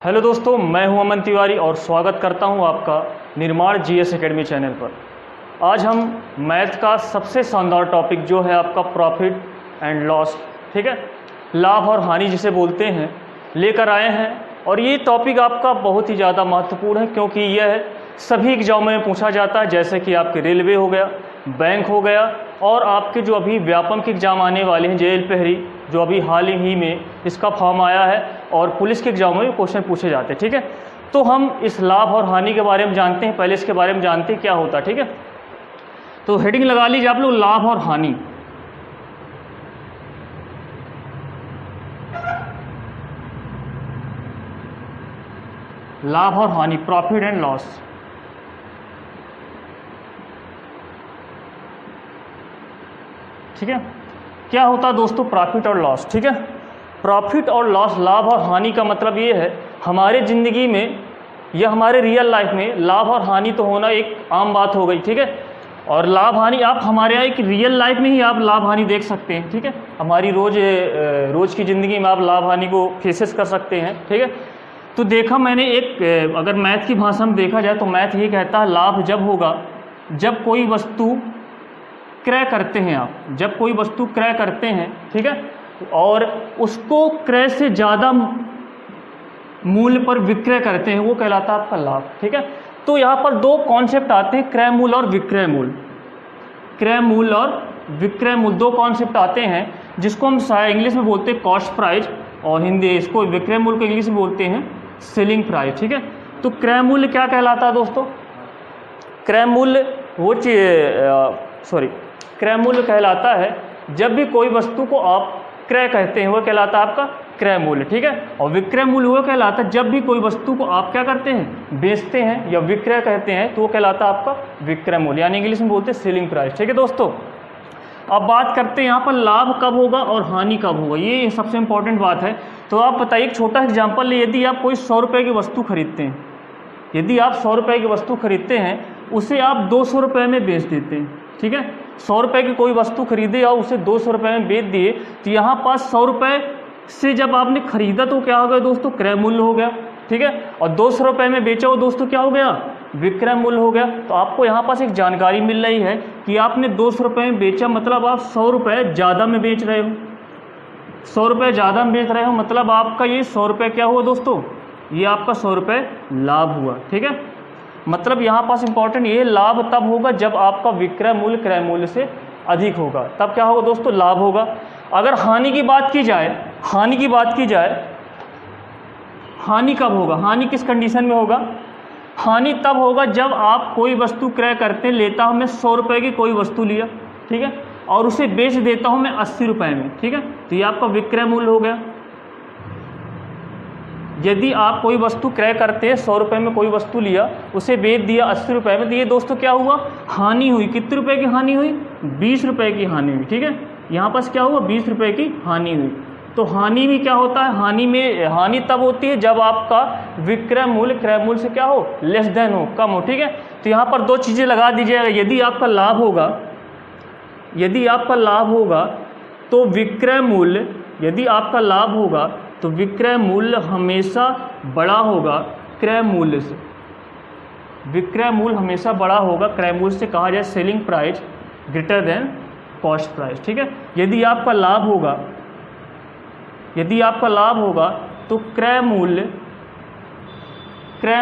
Hello दोस्तों, मैं हूं अमन तिवारी और स्वागत करता हूं आपका निर्माण जीएस एकेडमी चैनल पर। आज हम मैथ का सबसे शानदार टॉपिक जो है आपका प्रॉफिट एंड लॉस, ठीक है, लाभ और हानि जिसे बोलते हैं, लेकर आए हैं। और ये टॉपिक आपका बहुत ही ज़्यादा महत्वपूर्ण है क्योंकि यह सभी एग्जाम में पूछा जाता है, जैसे कि आपके रेलवे हो गया, बैंक हो गया और आपके जो अभी व्यापम के एग्ज़ाम आने वाले हैं जेएल पहरी, जो अभी हाल ही में इसका फॉर्म आया है, और पुलिस के एग्जाम में भी क्वेश्चन पूछे जाते हैं। ठीक है, तो हम इस लाभ और हानि के बारे में जानते हैं। पहले इसके बारे में जानते हैं क्या होता है। ठीक है, तो हेडिंग लगा लीजिए आप लोग, लाभ और हानि। लाभ और हानि, प्रॉफिट एंड लॉस। ठीक है, क्या होता है दोस्तों प्रॉफिट और लॉस। ठीक है, प्रॉफिट और लॉस, लाभ और हानि का मतलब ये है हमारे ज़िंदगी में या हमारे रियल लाइफ में लाभ और हानि तो होना एक आम बात हो गई। ठीक है, और लाभ हानि आप हमारे यहाँ एक रियल लाइफ में ही आप लाभ हानि देख सकते हैं। ठीक है, हमारी रोज़ की ज़िंदगी में आप लाभ हानि को फेसेस कर सकते हैं। ठीक है, तो देखा मैंने एक, अगर मैथ की भाषा में देखा जाए तो मैथ ये कहता है लाभ जब होगा जब कोई वस्तु क्रय करते हैं आप, जब कोई वस्तु क्रय करते हैं, ठीक है, और उसको क्रय से ज़्यादा मूल्य पर विक्रय करते हैं, वो कहलाता है आपका लाभ। ठीक है, तो यहाँ पर दो कॉन्सेप्ट आते हैं, क्रय मूल्य और विक्रय मूल्य। क्रय मूल्य और विक्रय मूल्य दो कॉन्सेप्ट आते हैं, जिसको हम इंग्लिश में बोलते हैं कॉस्ट प्राइस, और हिंदी इसको विक्रय मूल्य को इंग्लिश में बोलते हैं सेलिंग प्राइस। ठीक है, तो क्रय मूल्य क्या कहलाता है दोस्तों? क्रय मूल्य वो क्रय मूल्य कहलाता है जब भी कोई वस्तु को आप क्रय कहते हैं, वो कहलाता है आपका क्रय मूल्य। ठीक है, और विक्रय मूल्य वो कहलाता है जब भी कोई वस्तु को आप क्या करते हैं, बेचते हैं या विक्रय कहते हैं, तो वो कहलाता है आपका विक्रय मूल्य, यानी इंग्लिश में बोलते हैं सेलिंग प्राइस। ठीक है दोस्तों, अब बात करते हैं यहाँ पर लाभ कब होगा और हानि कब होगा, ये सबसे इंपॉर्टेंट बात है। तो आप बताइए, एक छोटा एग्जाम्पल ले, यदि आप कोई 100 रुपये की वस्तु खरीदते हैं, यदि आप 100 रुपये की वस्तु खरीदते हैं, उसे आप 200 रुपये में बेच देते हैं। ठीक है, 100 रुपये की कोई वस्तु खरीदे और उसे 200 रुपये में बेच दिए, तो यहाँ पास 100 रुपये से जब आपने खरीदा तो क्या हो गया दोस्तों, क्रय मूल्य हो गया। ठीक है, और 200 रुपये में बेचा वो दोस्तों क्या हो गया, विक्रय मूल्य हो गया। तो आपको यहाँ पास एक जानकारी मिल रही है कि आपने 200 रुपये में बेचा, मतलब आप 100 रुपये ज़्यादा में बेच रहे हो। 100 रुपये ज़्यादा में बेच रहे हो, मतलब आपका ये 100 रुपये क्या हुआ दोस्तों, ये आपका 100 रुपये लाभ हुआ। ठीक है, मतलब यहाँ पास इंपॉर्टेंट ये, लाभ तब होगा जब आपका विक्रय मूल्य क्रय मूल्य से अधिक होगा, तब क्या होगा दोस्तों, लाभ होगा। अगर हानि की बात की जाए, हानि की बात की जाए, हानि कब होगा, हानि किस कंडीशन में होगा? हानि तब होगा जब आप कोई वस्तु क्रय करते हैं, लेता हूँ मैं 100 रुपये की कोई वस्तु लिया, ठीक है, और उसे बेच देता हूँ मैं 80 रुपये में। ठीक है, तो ये आपका विक्रय मूल्य हो गया। यदि आप कोई वस्तु क्रय करते हैं, 100 रुपये में कोई वस्तु लिया, उसे बेच दिया 80 रुपये में, तो ये दोस्तों क्या हुआ, हानि हुई। कितने रुपए की हानि हुई? 20 रुपये की हानि हुई। ठीक है, यहाँ पास क्या हुआ, 20 रुपये की हानि हुई। तो हानि में क्या होता है, हानि तब होती है जब आपका विक्रय मूल्य क्रय मूल्य से क्या हो, लेस देन हो, कम हो। ठीक है, तो यहाँ पर दो चीज़ें लगा दीजिएगा, यदि आपका लाभ होगा, यदि आपका लाभ होगा तो विक्रय मूल्य, यदि आपका लाभ होगा तो विक्रय मूल्य हमेशा बड़ा होगा क्रय मूल्य से। विक्रय मूल्य हमेशा बड़ा होगा क्रय मूल्य से, कहा जाए selling price greater than cost price. ठीक है, यदि आपका लाभ होगा, यदि आपका लाभ होगा तो क्रय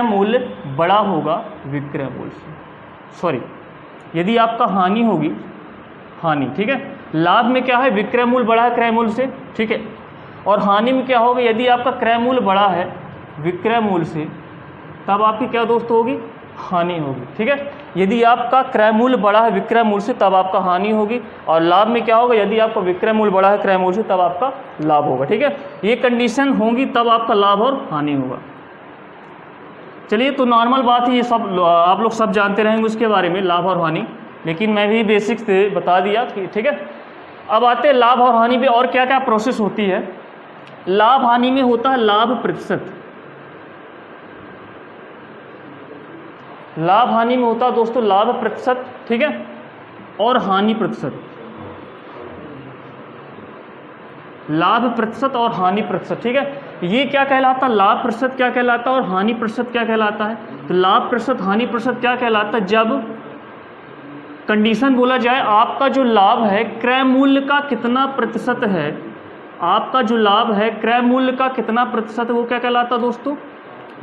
मूल्य बड़ा होगा विक्रय मूल्य से। सॉरी, यदि आपका हानि होगी, हानि, ठीक है, लाभ में क्या है, विक्रय मूल्य बड़ा है क्रय मूल्य से। ठीक है, और हानि में क्या होगा, यदि आपका क्रय मूल्य बड़ा है विक्रय मूल्य से, तब आपकी क्या दोस्तों होगी, हानि होगी। ठीक है, यदि आपका क्रय मूल्य बड़ा है विक्रय मूल्य से, तब आपका हानि होगी। और लाभ में क्या होगा, यदि आपका विक्रय मूल्य बड़ा है क्रय मूल्य से, तब आपका लाभ होगा। ठीक है, ये कंडीशन होंगी तब आपका लाभ और हानि होगा। चलिए, तो नॉर्मल बात है, ये सब आप लोग सब जानते रहेंगे उसके बारे में, लाभ और हानि, लेकिन मैं भी बेसिक्स से बता दिया कि ठीक है। अब आते हैं लाभ और हानि में और क्या क्या प्रोसेस होती है। लाभ हानि में होता है लाभ प्रतिशत, लाभ हानि में होता है दोस्तों लाभ प्रतिशत, ठीक है, और हानि प्रतिशत। लाभ प्रतिशत और हानि प्रतिशत, ठीक है। ये क्या कहलाता है, लाभ प्रतिशत क्या कहलाता है और हानि प्रतिशत क्या कहलाता है। तो लाभ प्रतिशत हानि प्रतिशत क्या कहलाता है, जब कंडीशन बोला जाए आपका जो लाभ है क्रय मूल्य का कितना प्रतिशत है, आपका जो लाभ है क्रय मूल्य का कितना प्रतिशत है, वो क्या कहलाता है दोस्तों,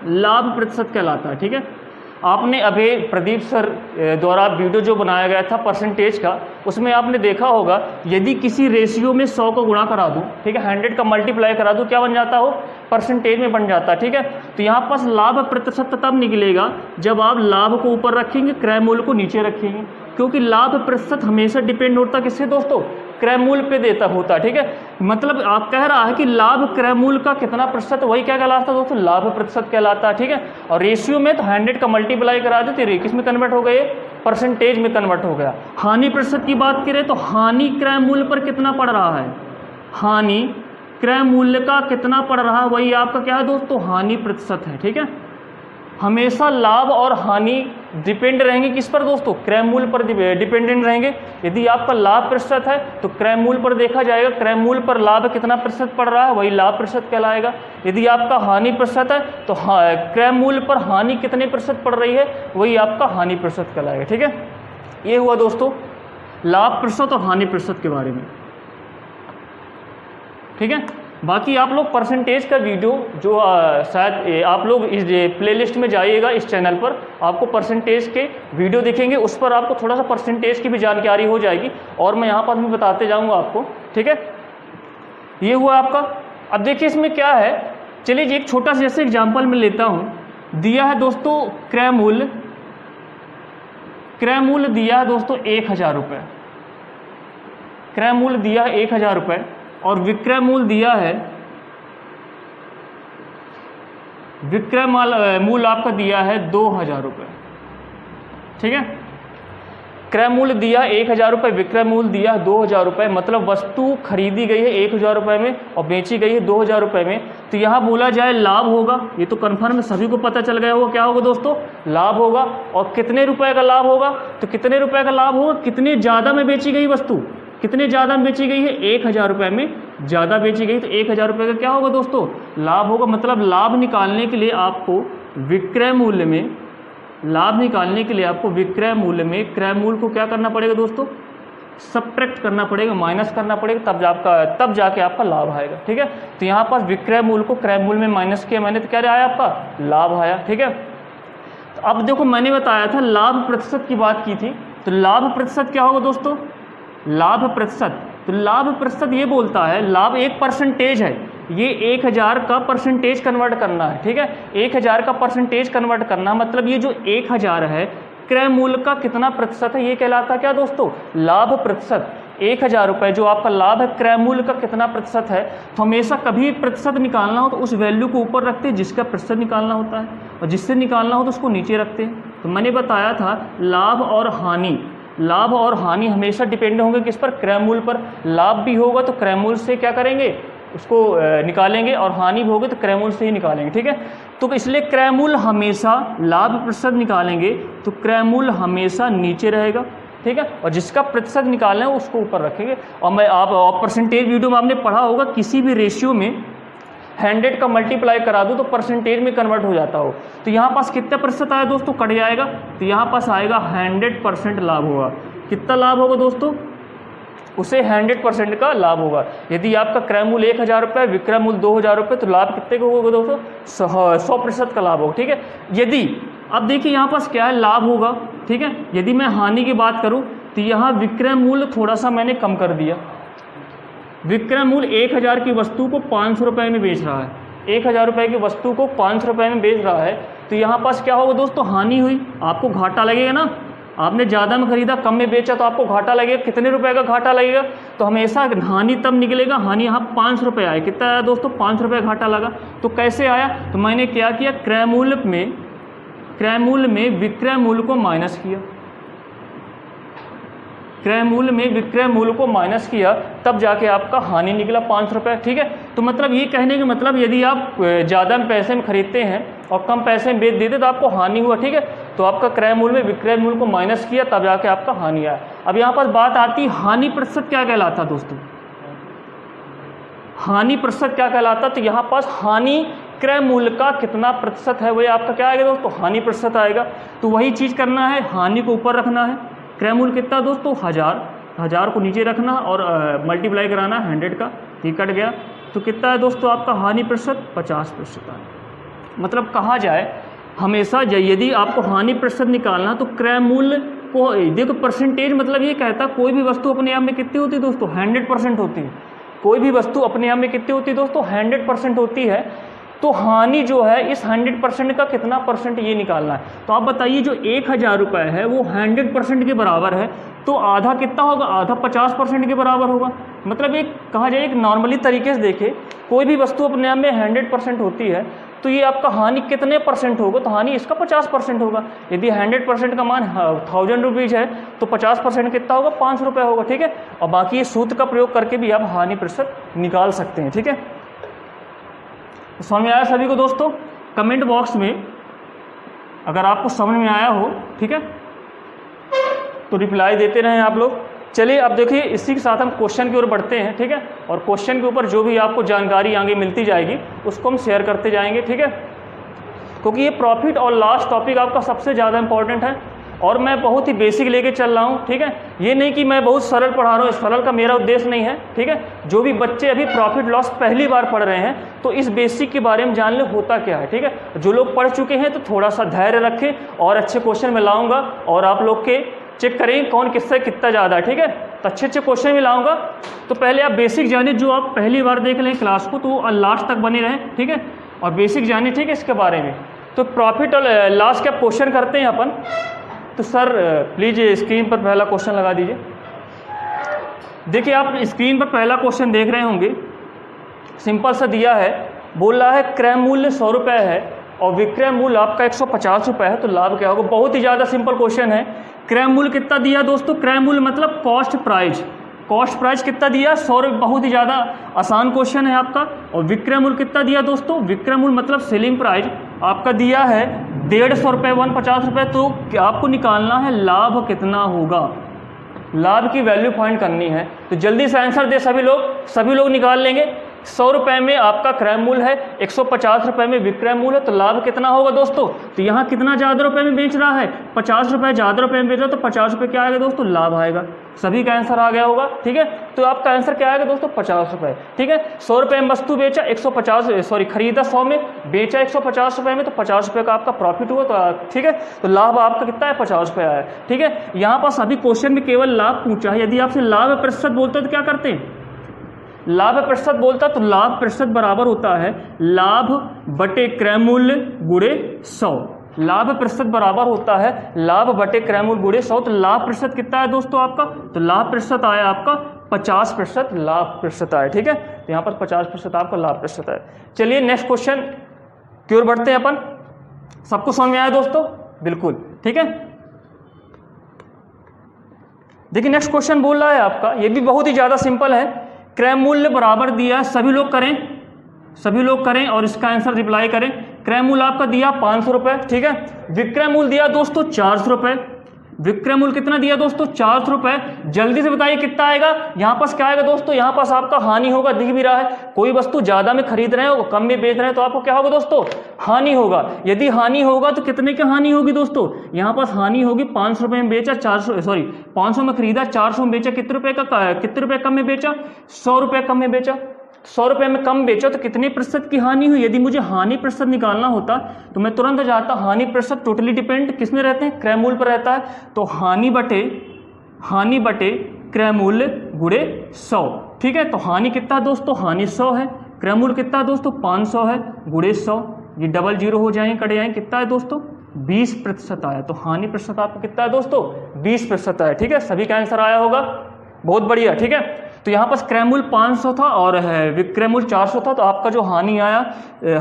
लाभ प्रतिशत कहलाता है, ठीक है। आपने अभी प्रदीप सर द्वारा वीडियो जो बनाया गया था परसेंटेज का, उसमें आपने देखा होगा यदि किसी रेशियो में 100 को गुणा करा दूं, ठीक है, 100 का मल्टीप्लाई करा दूं, क्या बन जाता हो, परसेंटेज में बन जाता है, ठीक है। तो यहाँ पास लाभ प्रतिशत तब निकलेगा जब आप लाभ को ऊपर रखेंगे, क्रय मूल्य को नीचे रखेंगे, क्योंकि लाभ प्रतिशत हमेशा डिपेंड होता है किससे दोस्तों, क्रय मूल्य पे देता होता है, ठीक है। मतलब आप कह रहा है कि लाभ क्रय मूल्य का कितना प्रतिशत, वही क्या कहलाता है दोस्तों, लाभ प्रतिशत कहलाता है, ठीक है। और रेशियो में तो 100 का मल्टीप्लाई करा देते, किस में कन्वर्ट हो गए, परसेंटेज में कन्वर्ट हो गया। हानि प्रतिशत की बात करें तो हानि क्रय मूल्य पर कितना पड़ रहा है, हानि क्रय मूल्य का कितना पड़ रहा है, वही आपका क्या है दोस्तों, हानि प्रतिशत है, ठीक है। हमेशा लाभ और हानि डिपेंड रहेंगे किस पर दोस्तों, क्रय मूल्य पर डिपेंडेंट रहेंगे। यदि आपका लाभ प्रतिशत है तो क्रय मूल्य पर देखा जाएगा, क्रय मूल्य पर लाभ कितना प्रतिशत पड़ रहा है, वही लाभ प्रतिशत कहलाएगा। यदि आपका हानि प्रतिशत है तो क्रय मूल्य पर हानि कितने प्रतिशत पड़ रही है, वही आपका हानि प्रतिशत कहलाएगा, ठीक है। ये हुआ दोस्तों लाभ प्रतिशत और हानि प्रतिशत के बारे में, ठीक है। बाकी आप लोग परसेंटेज का वीडियो जो शायद आप लोग इस प्लेलिस्ट में जाइएगा, इस चैनल पर आपको परसेंटेज के वीडियो दिखेंगे, उस पर आपको थोड़ा सा परसेंटेज की भी जानकारी हो जाएगी और मैं यहाँ पर भी बताते जाऊँगा आपको, ठीक है। ये हुआ आपका। अब देखिए इसमें क्या है, चलिए जी एक छोटा सा जैसे एग्जाम्पल मैं लेता हूँ। दिया है दोस्तों क्रय मूल्य, क्रय मूल्य दिया है दोस्तों 1000 रुपये, क्रय मूल्य दिया है 1000 रुपये और विक्रय मूल्य दिया है, विक्रय मूल्य आपका दिया है 2000 रुपये, ठीक है। क्रय मूल्य दिया 1000 रुपये, विक्रय मूल्य दिया 2000 रुपये, मतलब वस्तु खरीदी गई है 1000 रुपये में और बेची गई है 2000 रुपये में। तो यहाँ बोला जाए लाभ होगा, ये तो कन्फर्म सभी को पता चल गया होगा, क्या होगा दोस्तों, लाभ होगा। और कितने रुपए का लाभ होगा, तो कितने रुपए का लाभ होगा, कितने ज़्यादा में बेची गई वस्तु, कितने ज़्यादा में बेची गई है, 1000 रुपये में ज़्यादा बेची गई, तो 1000 रुपये का क्या होगा दोस्तों, लाभ होगा। मतलब लाभ निकालने के लिए आपको विक्रय मूल्य में, लाभ निकालने के लिए आपको विक्रय मूल्य में क्रय मूल्य को क्या करना पड़ेगा दोस्तों, सब्ट्रैक्ट करना पड़ेगा, माइनस करना पड़ेगा, तब जाके आपका लाभ आएगा, ठीक है। तो यहाँ पास विक्रय मूल्य को क्रय मूल्य में माइनस किया मैंने, तो क्या आया आपका, लाभ आया, ठीक है। तो अब देखो मैंने बताया था लाभ प्रतिशत की बात की थी, तो लाभ प्रतिशत क्या होगा दोस्तों, लाभ प्रतिशत, तो लाभ प्रतिशत ये बोलता है, लाभ एक परसेंटेज है, ये 1000 का परसेंटेज कन्वर्ट करना है, ठीक है। 1000 का परसेंटेज कन्वर्ट करना मतलब ये जो 1000 है क्रय मूल्य का कितना प्रतिशत है, ये कहलाता है क्या दोस्तों, लाभ प्रतिशत। 1000 रुपये जो आपका लाभ है क्रय मूल्य का कितना प्रतिशत है, तो हमेशा कभी प्रतिशत निकालना हो तो उस वैल्यू को ऊपर रखते हैं जिसका प्रतिशत निकालना होता है, और जिससे निकालना हो तो उसको नीचे रखते हैं। तो मैंने बताया था लाभ और हानि, लाभ और हानि हमेशा डिपेंड होंगे किस पर, क्रय मूल्य पर। लाभ भी होगा तो क्रय मूल्य से क्या करेंगे, उसको निकालेंगे, और हानि भी होगी तो क्रय मूल्य से ही निकालेंगे, ठीक है। तो इसलिए क्रय मूल्य हमेशा, लाभ प्रतिशत निकालेंगे तो क्रय मूल्य हमेशा नीचे रहेगा, ठीक है, और जिसका प्रतिशत निकालना है उसको ऊपर रखेंगे। और मैं आप परसेंटेज वीडियो में आपने पढ़ा होगा, किसी भी रेशियो में 100 का मल्टीप्लाई करा दो तो परसेंटेज में कन्वर्ट हो जाता हो। तो यहाँ पास कितना प्रतिशत आया दोस्तों, कट जाएगा, तो यहाँ पास आएगा 100% लाभ होगा। कितना लाभ होगा दोस्तों, उसे 100% का लाभ होगा। यदि आपका क्रय मूल्य 1000 रुपये, विक्रय मूल्य 2000 रुपये, तो लाभ कितने का होगा दोस्तों, 100% का लाभ होगा, ठीक है। यदि अब देखिए यहाँ पास क्या है, लाभ होगा, ठीक है। यदि मैं हानि की बात करूँ तो यहाँ विक्रय मूल्य थोड़ा सा मैंने कम कर दिया, विक्रय मूल्य 1000 की वस्तु को 500 रुपये में बेच रहा है, 1000 रुपये की वस्तु को 500 रुपये में बेच रहा है, तो यहाँ पास क्या होगा दोस्तों, हानि हुई, आपको घाटा लगेगा ना। आपने ज़्यादा में खरीदा, कम में बेचा, तो आपको घाटा लगेगा। कितने रुपए का घाटा लगेगा, तो हमेशा हानि तब निकलेगा, हानि यहाँ 500 रुपये आए, कितना आया दोस्तों, 500 रुपये घाटा लगा। तो कैसे आया, तो मैंने क्या किया, क्रय मूल्य में विक्रय मूल्य को माइनस किया, क्रय मूल्य में विक्रय मूल्य को माइनस किया, तब जाके आपका हानि निकला 500 रुपये, ठीक है। तो मतलब ये कहने का मतलब, यदि आप ज़्यादा पैसे में खरीदते हैं और कम पैसे में बेच देते तो आपको हानि हुआ, ठीक है। तो आपका क्रय मूल्य में विक्रय मूल्य को माइनस किया, तब जाके आपका हानि आया। अब यहाँ पर बात आती है हानि प्रतिशत क्या कहलाता दोस्तों, हानि प्रतिशत क्या कहलाता है, तो यहाँ पास हानि क्रय मूल्य का कितना प्रतिशत है वही आपका क्या आएगा दोस्तों, हानि प्रतिशत आएगा। तो वही चीज़ करना है, हानि को ऊपर रखना है, क्रय मूल्य कितना दोस्तों 1000 को नीचे रखना और मल्टीप्लाई कराना 100 का, ये कट गया तो कितना है दोस्तों आपका हानि प्रतिशत 50% आएगा। मतलब कहा जाए हमेशा यदि आपको हानि प्रतिशत निकालना तो क्रय मूल्य को देखो, परसेंटेज मतलब ये कहता कोई भी वस्तु अपने आप में कितनी होती है दोस्तों 100% होती है। कोई भी वस्तु अपने आप में कितनी होती है दोस्तों 100% होती है। तो हानि जो है इस 100% का कितना परसेंट ये निकालना है। तो आप बताइए जो 1000 रुपये है वो 100% के बराबर है, तो आधा कितना होगा, आधा 50% के बराबर होगा। मतलब एक कहा जाए एक नॉर्मली तरीके से देखे, कोई भी वस्तु अपने आप में 100% होती है तो ये आपका हानि कितने परसेंट होगा, तो हानि इसका 50% होगा। यदि 100% का मान 1000 रुपीज़ है तो 50% कितना होगा 500 रुपये होगा, ठीक है। और बाकी ये सूत्र का प्रयोग करके भी आप हानि प्रतिशत निकाल सकते हैं, ठीक है। तो समझ में आया सभी को दोस्तों? कमेंट बॉक्स में अगर आपको समझ में आया हो, ठीक है, तो रिप्लाई देते रहें आप लोग। चलिए अब देखिए इसी के साथ हम क्वेश्चन की ओर बढ़ते हैं, ठीक है। और क्वेश्चन के ऊपर जो भी आपको जानकारी आगे मिलती जाएगी उसको हम शेयर करते जाएंगे, ठीक है। क्योंकि ये प्रॉफिट और लॉस टॉपिक आपका सबसे ज़्यादा इंपॉर्टेंट है और मैं बहुत ही बेसिक लेके चल रहा हूँ, ठीक है। ये नहीं कि मैं बहुत सरल पढ़ा रहा हूँ, सरल का मेरा उद्देश्य नहीं है, ठीक है। जो भी बच्चे अभी प्रॉफिट लॉस पहली बार पढ़ रहे हैं तो इस बेसिक के बारे में जान ले होता क्या है, ठीक है। जो लोग पढ़ चुके हैं तो थोड़ा सा धैर्य रखें और अच्छे क्वेश्चन में लाऊंगा और आप लोग के चेक करें कौन किससे कितना ज़्यादा है, ठीक है। तो अच्छे अच्छे क्वेश्चन भी लाऊंगा। तो पहले आप बेसिक जाने, जो आप पहली बार देख लें क्लास को तो लास्ट तक बने रहें, ठीक है। और बेसिक जाने, ठीक है, इसके बारे में। तो प्रॉफिट और लॉस का क्वेश्चन करते हैं अपन। तो सर प्लीज़ स्क्रीन पर पहला क्वेश्चन लगा दीजिए। देखिए आप स्क्रीन पर पहला क्वेश्चन देख रहे होंगे, सिंपल सा दिया है, बोल रहा है क्रय मूल्य 100 रुपये है और विक्रय मूल्य आपका 150 रुपये है, तो लाभ क्या होगा। बहुत ही ज़्यादा सिंपल क्वेश्चन है। क्रय मूल्य कितना दिया दोस्तों, क्रय मूल्य मतलब कॉस्ट प्राइस, कॉस्ट प्राइस कितना दिया 100 रुपये, बहुत ही ज़्यादा आसान क्वेश्चन है आपका। और विक्रय मूल्य कितना दिया दोस्तों, विक्रय मूल्य मतलब सेलिंग प्राइस आपका दिया है 150 रुपये 150 रुपये। तो आपको निकालना है लाभ कितना होगा, लाभ की वैल्यू फाइंड करनी है। तो जल्दी से आंसर दे सभी लोग निकाल लेंगे। 100 रुपये में आपका क्रय मूल्य है, 150 रुपये में विक्रय मूल्य है, तो लाभ कितना होगा दोस्तों। तो यहाँ कितना ज़्यादा रुपये में बेच रहा है, 50 रुपये ज़्यादा रुपये में बेच रहा है, तो 50 रुपये क्या आएगा दोस्तों, लाभ आएगा। सभी का आंसर आ गया होगा, ठीक है। तो आपका आंसर क्या आएगा दोस्तों, 50 रुपये, ठीक है। 100 रुपये में वस्तु बेचा, खरीदा 100 में, बेचा 150 रुपये में, तो 50 रुपये का आपका प्रॉफिट हुआ, तो ठीक है। तो लाभ आपका कितना है, 50 रुपये आया, ठीक है। यहाँ पर सभी क्वेश्चन में केवल लाभ पूछा है। यदि आपसे लाभ प्रतिशत बोलते तो क्या करते हैं, लाभ प्रतिशत बोलता तो लाभ प्रतिशत बराबर होता है लाभ बटे क्रय मूल्य गुणे 100। लाभ प्रतिशत बराबर होता है लाभ बटे क्रय मूल्य गुणे 100। तो लाभ प्रतिशत कितना है दोस्तों आपका, तो लाभ प्रतिशत आया आपका 50% लाभ प्रतिशत आया, ठीक है। तो यहाँ पर 50% आपका लाभ प्रतिशत है। चलिए नेक्स्ट क्वेश्चन की ओर बढ़ते हैं अपन। सबको समझ में आया दोस्तों, बिल्कुल, ठीक है। देखिए नेक्स्ट क्वेश्चन बोल रहा है आपका, ये भी बहुत ही ज़्यादा सिंपल है। क्रय मूल्य बराबर दिया है, सभी लोग करें और इसका आंसर रिप्लाई करें। क्रय मूल्य आपका दिया 500 रुपये, ठीक है। विक्रय मूल्य दिया दोस्तों 400 रुपये। विक्रय मूल्य कितना दिया दोस्तों, 400 रुपये। जल्दी से बताइए कितना आएगा। यहाँ पास क्या आएगा दोस्तों, यहाँ पास आपका हानि होगा, दिख भी रहा है। कोई वस्तु ज़्यादा में खरीद रहे हो, कम में बेच रहे हैं, तो आपको क्या होगा दोस्तों, हानि होगा। यदि हानि होगा तो कितने की हानि होगी दोस्तों, यहाँ पास हानि होगी 500 रुपये में बेचा, 500 में खरीदा, 400 में बेचा, कितने रुपये कम में बेचा, 100 रुपये कम में बेचा। 100 रुपये में कम बेचो तो कितने प्रतिशत की हानि हुई। यदि मुझे हानि प्रतिशत निकालना होता तो मैं तुरंत जाता, हानि प्रतिशत टोटली डिपेंड किस में रहते हैं, क्रय मूल्य पर रहता है। तो हानि बटे क्रय मूल्य गुणे 100, ठीक है। तो हानि कितना है दोस्तों, हानि 100 है। क्रय मूल्य कितना है दोस्तों, 500 है, गुणे 100, ये डबल जीरो हो जाएंगे, कट जाएंगे। कितना है दोस्तों, 20% आया। तो हानि प्रतिशत आपको कितना है दोस्तों, 20% आया, ठीक है। सभी का आंसर आया होगा, बहुत बढ़िया, ठीक है। तो यहाँ पर क्रय मूल्य 500 था और विक्रय मूल्य 400 था, तो आपका जो हानि आया,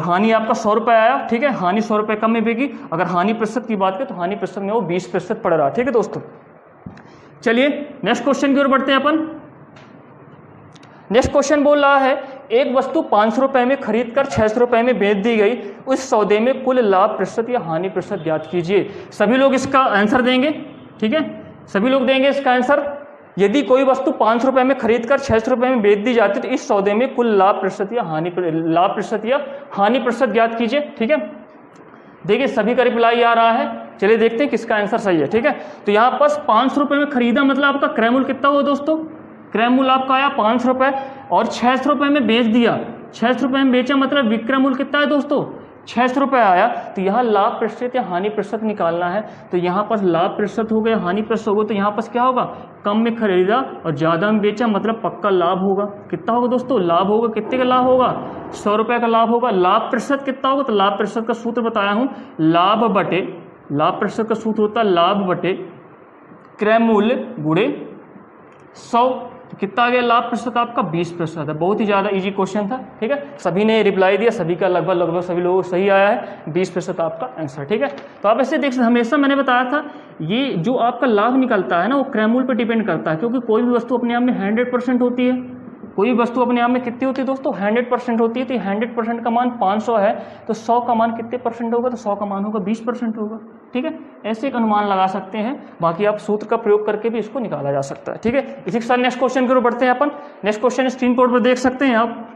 हानि आपका 100 रुपये आया, ठीक है। हानि 100 रुपये कम में बिकी। अगर हानि प्रतिशत की बात करें तो हानि प्रतिशत में वो 20% पड़ रहा, ठीक है दोस्तों। चलिए नेक्स्ट क्वेश्चन की ओर बढ़ते हैं अपन। नेक्स्ट क्वेश्चन बोल रहा है, एक वस्तु 500 रुपये में खरीद कर 600 रुपये में बेच दी गई, उस सौदे में कुल लाभ प्रतिशत या हानि प्रतिशत ज्ञात कीजिए। सभी लोग इसका आंसर देंगे, ठीक है, सभी लोग देंगे इसका आंसर। यदि कोई वस्तु 500 रुपये में खरीद कर 600 रुपये में बेच दी जाती है तो इस सौदे में कुल लाभ प्रतिशत या हानि प्रतिशत ज्ञात कीजिए। ठीक है, देखिए सभी का रिप्लाई आ रहा है, चलिए देखते हैं किसका आंसर सही है। ठीक है, तो यहाँ पास 500 रुपये में खरीदा मतलब आपका क्रय मूल्य कितना हुआ दोस्तों, क्रय मूल्य आपका आया 500 रुपये और 600 रुपये में बेच दिया, 600 रुपये में बेचा मतलब विक्रय मूल्य कितना है दोस्तों 600 रुपये आया। तो यहाँ लाभ प्रतिशत या हानि प्रतिशत निकालना है, तो यहाँ पास लाभ प्रतिशत हो गया, हानि प्रतिशत हो गया, तो यहाँ पास क्या होगा, कम में खरीदा और ज़्यादा में बेचा मतलब पक्का लाभ होगा। कितना होगा दोस्तों, लाभ होगा, कितने का लाभ होगा, 100 रुपये का लाभ होगा। लाभ प्रतिशत कितना होगा, तो लाभ प्रतिशत का सूत्र बताया हूँ, लाभ प्रतिशत का सूत्र होता है लाभ बटे क्रय मूल्य गुणे 100। तो कितना आ गया लाभ प्रतिशत आपका 20% है। बहुत ही ज़्यादा इजी क्वेश्चन था। ठीक है, सभी ने रिप्लाई दिया, सभी का लगभग सभी लोगों को सही आया है, 20% आपका आंसर। ठीक है, तो आप ऐसे देख सकते, हमेशा मैंने बताया था ये जो आपका लाभ निकलता है ना वो क्रय मूल्य पर डिपेंड करता है, क्योंकि कोई भी वस्तु अपने आप में 100% होती है, कोई भी वस्तु अपने आप में कितनी होती है दोस्तों 100% होती है। तो 100% का मान 500 है तो 100 का मान कितने परसेंट होगा, तो 100 का मान होगा 20% होगा। ठीक है, ऐसे एक अनुमान लगा सकते हैं, बाकी आप सूत्र का प्रयोग करके भी इसको निकाला जा सकता है। ठीक है, इसी के साथ नेक्स्ट क्वेश्चन की ओर बढ़ते हैं अपन। नेक्स्ट क्वेश्चन स्क्रीन बोर्ड पर देख सकते हैं आप,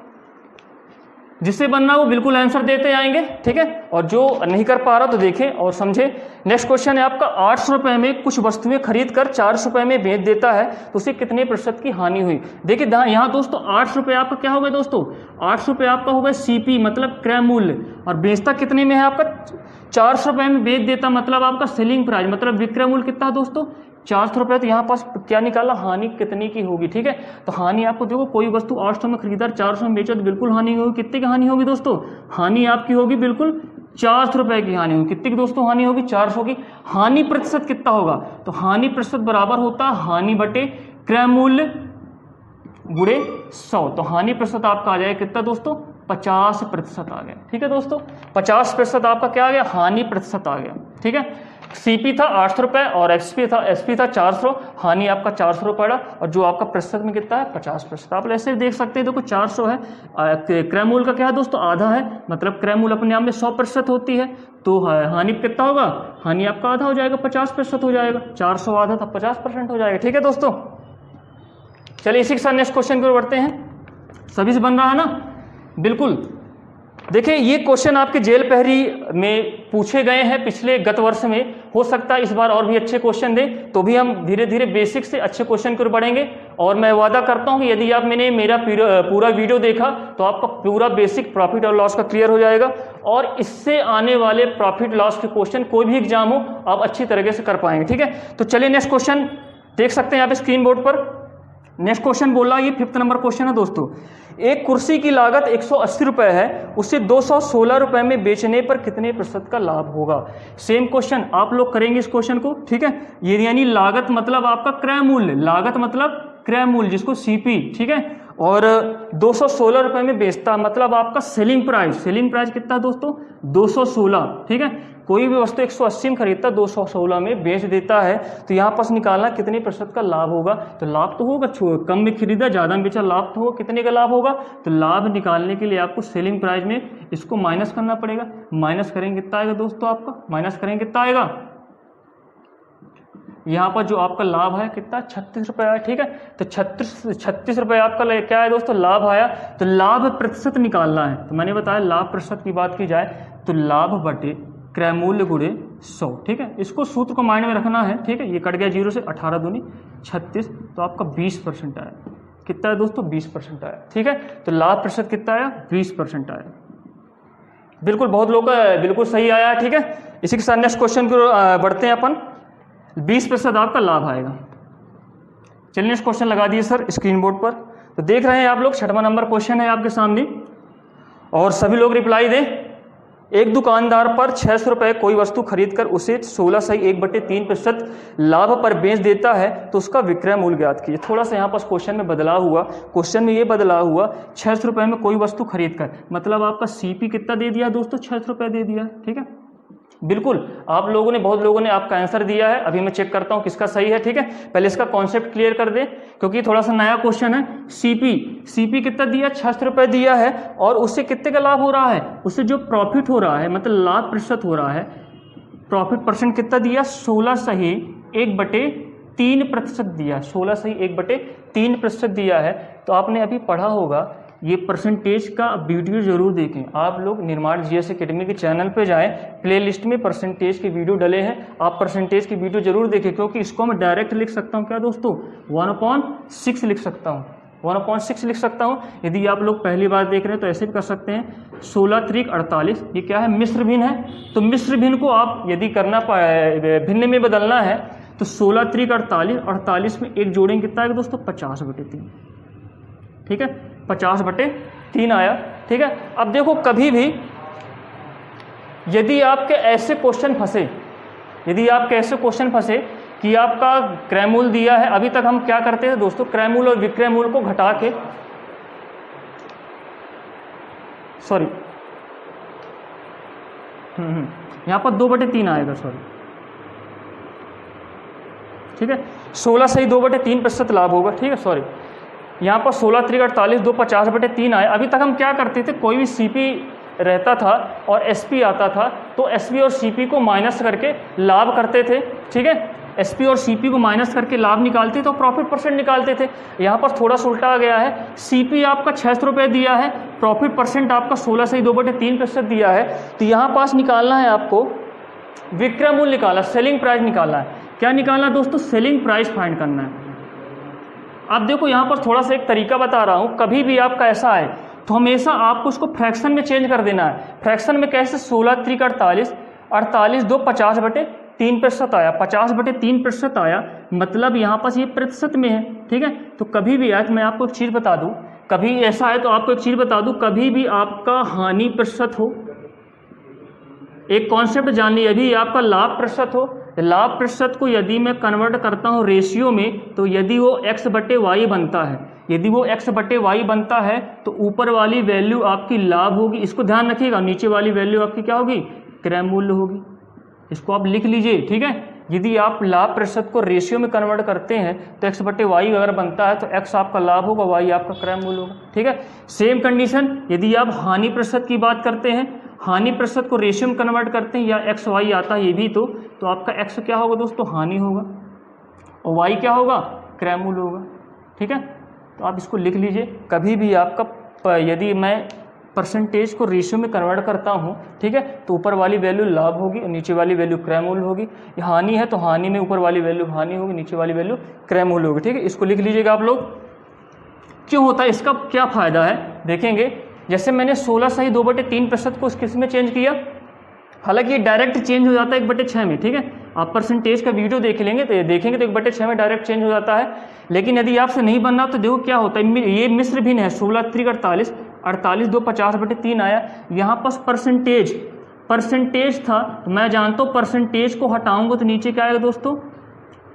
जिससे बनना वो बिल्कुल आंसर देते आएंगे। ठीक है, और जो नहीं कर पा रहा तो देखें और समझे। नेक्स्ट क्वेश्चन है आपका, 800 रुपये में कुछ वस्तुएं खरीद कर 400 रुपये में बेच देता है तो उसे कितने प्रतिशत की हानि हुई। देखिए यहाँ दोस्तों 800 रुपये आपका क्या हो गया दोस्तों, 800 रुपये आपका हो गया सीपी मतलब क्रय मूल्य, और बेचता कितने में है आपका 400 रुपये में बेच देता मतलब आपका सेलिंग प्राइस मतलब विक्रय मूल्य कितना दोस्तों 400 रुपये। तो यहाँ पास क्या निकाला, हानि कितनी की होगी। ठीक है, तो हानि आपको देखो कोई वस्तु 800 में खरीदा 400 में बेचा तो बिल्कुल हानि होगी। कितने की हानि होगी दोस्तों, हानि आपकी होगी बिल्कुल 400 रुपये की हानि होगी। कितनी की दोस्तों हानि होगी, 400 की। हानि प्रतिशत कितना होगा, तो हानि प्रतिशत बराबर होता है हानि बटे क्रय मूल्य गुणे 100। तो हानि प्रतिशत आपका आ जाएगा कितना दोस्तों 50% आ गया। ठीक है दोस्तों, 50% आपका क्या आ गया, हानि प्रतिशत आ गया। ठीक है, सीपी था 800 रुपये और एसपी था 400, हानि आपका 400 रुपये पड़ा, और जो आपका प्रतिशत में कितना है 50%। आप ऐसे देख सकते हैं, देखो 400 है, क्रय मूल्य का क्या है दोस्तों आधा है, मतलब क्रय मूल्य अपने आप में 100% होती है, तो हानि कितना होगा, हानि आपका आधा हो जाएगा 50% हो जाएगा, 400 आधा था 50% हो जाएगा। ठीक है दोस्तों, चलिए इसी के साथ नेक्स्ट क्वेश्चन की ओर बढ़ते हैं। सभी से बन रहा है ना, बिल्कुल। देखिए ये क्वेश्चन आपके जेल पहरी में पूछे गए हैं पिछले गत वर्ष में, हो सकता है इस बार और भी अच्छे क्वेश्चन दें, तो भी हम धीरे धीरे बेसिक से अच्छे क्वेश्चन की ओर बढ़ेंगे। और मैं वादा करता हूं कि यदि आप मैंने मेरा पूरा वीडियो देखा तो आपका पूरा बेसिक प्रॉफिट और लॉस का क्लियर हो जाएगा, और इससे आने वाले प्रॉफिट लॉस के क्वेश्चन कोई भी एग्जाम हो आप अच्छी तरीके से कर पाएंगे। ठीक है, तो चलिए नेक्स्ट क्वेश्चन देख सकते हैं यहाँ पे स्क्रीन बोर्ड पर। नेक्स्ट क्वेश्चन बोला, ये 5th नंबर क्वेश्चन है दोस्तों। एक कुर्सी की लागत 180 रुपये है, उसे 216 रुपये में बेचने पर कितने प्रतिशत का लाभ होगा। सेम क्वेश्चन आप लोग करेंगे इस क्वेश्चन को। ठीक है, ये यानी लागत मतलब आपका क्रय मूल्य, लागत मतलब क्रय मूल्य जिसको सीपी। ठीक है, और 216 रुपये में बेचता मतलब आपका सेलिंग प्राइस, सेलिंग प्राइस कितना दोस्तों 216। ठीक है, कोई भी वस्तु 180 में खरीदता 216 में बेच देता है, तो यहाँ पास निकालना कितने प्रतिशत का लाभ होगा। तो लाभ तो होगा, कम में खरीदा ज़्यादा में बेचा, लाभ तो होगा, कितने का लाभ होगा। तो लाभ निकालने के लिए आपको सेलिंग प्राइस में इसको माइनस करना पड़ेगा। माइनस करेंगे कितना आएगा दोस्तों, आपका माइनस करेंगे कितना आएगा, यहाँ पर जो आपका लाभ है कितना 36 रुपये आया। ठीक है, तो 36 रुपये आपका क्या है दोस्तों लाभ आया। तो लाभ प्रतिशत निकालना है, तो मैंने बताया लाभ प्रतिशत की बात की जाए तो लाभ बटे क्रय मूल्य गुणे 100। ठीक है, इसको सूत्र को माइंड में रखना है। ठीक है, ये कट गया 0 से, 18 दूनी 36, तो आपका 20% आया। कितना है दोस्तों 20% आया। ठीक है, तो लाभ प्रतिशत कितना आया 20% आया। बिल्कुल, बहुत लोगों का बिल्कुल सही आया। ठीक है, इसी के साथ नेक्स्ट क्वेश्चन को बढ़ते हैं अपन। 20% आपका लाभ आएगा। चलिए नेक्स्ट क्वेश्चन लगा दिए सर स्क्रीन बोर्ड पर, तो देख रहे हैं आप लोग 6वां नंबर क्वेश्चन है आपके सामने, और सभी लोग रिप्लाई दें। एक दुकानदार पर 600 रुपये कोई वस्तु खरीदकर उसे 16/1/3% लाभ पर बेच देता है तो उसका विक्रय मूल्य ज्ञात कीजिए। थोड़ा सा यहाँ पर क्वेश्चन में बदलाव हुआ, क्वेश्चन में ये बदलाव हुआ 600 रुपये में कोई वस्तु खरीदकर, मतलब आपका सीपी कितना दे दिया दोस्तों 600 रुपये दे दिया। ठीक है, बिल्कुल आप लोगों ने, बहुत लोगों ने आपका आंसर दिया है। अभी मैं चेक करता हूं किसका सही है। ठीक है, पहले इसका कॉन्सेप्ट क्लियर कर दे क्योंकि थोड़ा सा नया क्वेश्चन है। सीपी कितना दिया 600 रुपये दिया है, और उससे कितने का लाभ हो रहा है, उससे जो प्रॉफिट हो रहा है मतलब लाभ प्रतिशत हो रहा है, प्रॉफिट परसेंट कितना दिया 16 सही 1/3। 3% दिया, 16 सही 1/3% दिया है। तो आपने अभी पढ़ा होगा, ये परसेंटेज का वीडियो जरूर देखें। आप लोग निर्माण जीएस एकेडमी के चैनल पे जाएं, प्लेलिस्ट में परसेंटेज के वीडियो डले हैं, आप परसेंटेज की वीडियो जरूर देखें, क्योंकि इसको मैं डायरेक्ट लिख सकता हूँ क्या दोस्तों, 1/6 लिख सकता हूँ, 1/6 लिख सकता हूँ। यदि आप लोग पहली बार देख रहे हैं तो ऐसे भी कर सकते हैं। 16 त्रिक 48, ये क्या है, मिश्र भिन्न है। तो मिश्र भिन्न को आप यदि करना भिन्न में बदलना है तो 16 त्रिक 48, 48 में एक जोड़ेंगे कितना आएगा दोस्तों, 50/3। ठीक है, 50/3 आया। ठीक है, अब देखो कभी भी यदि आपके ऐसे क्वेश्चन फंसे, यदि आपके ऐसे क्वेश्चन फंसे कि आपका क्रय मूल्य दिया है, अभी तक हम क्या करते हैं दोस्तों, क्रय मूल्य और विक्रय मूल्य को घटा के, सॉरी यहाँ पर 2/3 आएगा, सॉरी। ठीक है, 16 सही 2/3% लाभ होगा। ठीक है, सॉरी, यहाँ पर 16 त्रिक 48, 2 50/3 आए। अभी तक हम क्या करते थे, कोई भी सीपी रहता था और एसपी आता था तो एसपी और सीपी को माइनस करके लाभ करते थे। ठीक है, एसपी और सीपी को माइनस करके लाभ निकालते तो प्रॉफिट परसेंट निकालते थे। यहाँ पर थोड़ा सा उल्टा आ गया है, सीपी आपका 600 रुपये दिया है, प्रॉफिट परसेंट आपका 16 सही 2/3% दिया है। तो यहाँ पास निकालना है आपको विक्रय मूल्य निकालना, सेलिंग प्राइस निकालना है। क्या निकालना है दोस्तों, सेलिंग प्राइस फाइंड करना है। अब देखो यहाँ पर थोड़ा सा एक तरीका बता रहा हूँ, कभी भी आपका ऐसा है तो हमेशा आपको उसको फ्रैक्शन में चेंज कर देना है। फ्रैक्शन में कैसे, 16 त्रिक 48, 48 2 50/3% आया, 50/3% आया, मतलब यहाँ पास ये प्रतिशत में है। ठीक है, तो कभी भी, आज मैं आपको एक चीज़ बता दूँ, कभी ऐसा है तो आपको एक चीज़ बता दूँ, कभी भी आपका हानि प्रतिशत हो, एक कॉन्सेप्ट जान लीजिए, यदि आपका लाभ प्रतिशत हो, लाभ प्रतिशत को यदि मैं कन्वर्ट करता हूँ रेशियो में, तो यदि वो x/y बनता है, यदि वो x/y बनता है तो ऊपर वाली वैल्यू आपकी लाभ होगी, इसको ध्यान रखिएगा। नीचे वाली वैल्यू आपकी क्या होगी, क्रय मूल्य होगी। इसको आप लिख लीजिए। ठीक है, यदि आप लाभ प्रतिशत को रेशियो में कन्वर्ट करते हैं तो x/y अगर बनता है तो x आपका लाभ होगा, y आपका क्रय मूल्य होगा। ठीक है, सेम कंडीशन यदि आप हानि प्रतिशत की बात करते हैं, हानि प्रतिशत को रेशियो में कन्वर्ट करते हैं या XY आता है ये भी, तो आपका x क्या होगा दोस्तों, हानि होगा, और y क्या होगा, क्रय मूल्य होगा। ठीक है, तो आप इसको लिख लीजिए। कभी भी आपका यदि मैं परसेंटेज को रेशियो में कन्वर्ट करता हूँ, ठीक है, तो ऊपर वाली वैल्यू लाभ होगी और नीचे वाली वैल्यू क्रय मूल्य होगी। हानि है तो हानि में ऊपर वाली वैल्यू हानि होगी, नीचे वाली वैल्यू क्रय मूल्य होगी। ठीक है, इसको लिख लीजिएगा आप लोग। क्यों होता है, इसका क्या फ़ायदा है देखेंगे। जैसे मैंने 16 सही 2/3% को किस में चेंज किया, हालांकि ये डायरेक्ट चेंज हो जाता है 1/6 में। ठीक है, आप परसेंटेज का वीडियो देखेंगे तो 1/6 में डायरेक्ट चेंज हो जाता है। लेकिन यदि आपसे नहीं बनना तो देखो क्या होता है, ये मिश्र भिन्न है, 16 त्रिक 48, 48 2 50/3 आया। यहाँ पर परसेंटेज था, तो मैं जानता हूँ परसेंटेज को हटाऊंगा तो नीचे क्या आएगा दोस्तों,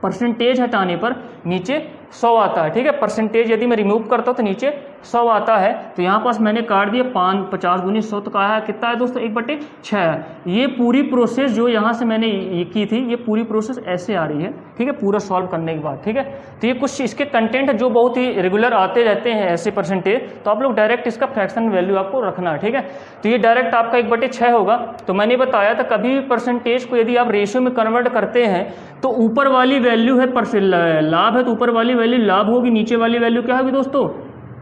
परसेंटेज हटाने पर नीचे 100 आता है। ठीक है, परसेंटेज यदि मैं रिमूव करता हूँ तो नीचे 100 आता है। तो यहाँ पास मैंने काट दिया 5 50 गुनी 100, तो कहा है कितना है दोस्तों, 1/6 है। ये पूरी प्रोसेस जो यहाँ से मैंने ये की थी, ये पूरी प्रोसेस ऐसे आ रही है। ठीक है, पूरा सॉल्व करने के बाद। ठीक है, तो ये कुछ इसके कंटेंट जो बहुत ही रेगुलर आते रहते हैं ऐसे परसेंटेज, तो आप लोग डायरेक्ट इसका फ्रैक्शन वैल्यू आपको रखना है। ठीक है, तो ये डायरेक्ट आपका 1/6 होगा। तो मैंने बताया था कभी भी परसेंटेज को यदि आप रेशियो में कन्वर्ट करते हैं तो ऊपर वाली वैल्यू है लाभ है तो ऊपर वाली वैल्यू लाभ होगी, नीचे वाली वैल्यू क्या होगी दोस्तों,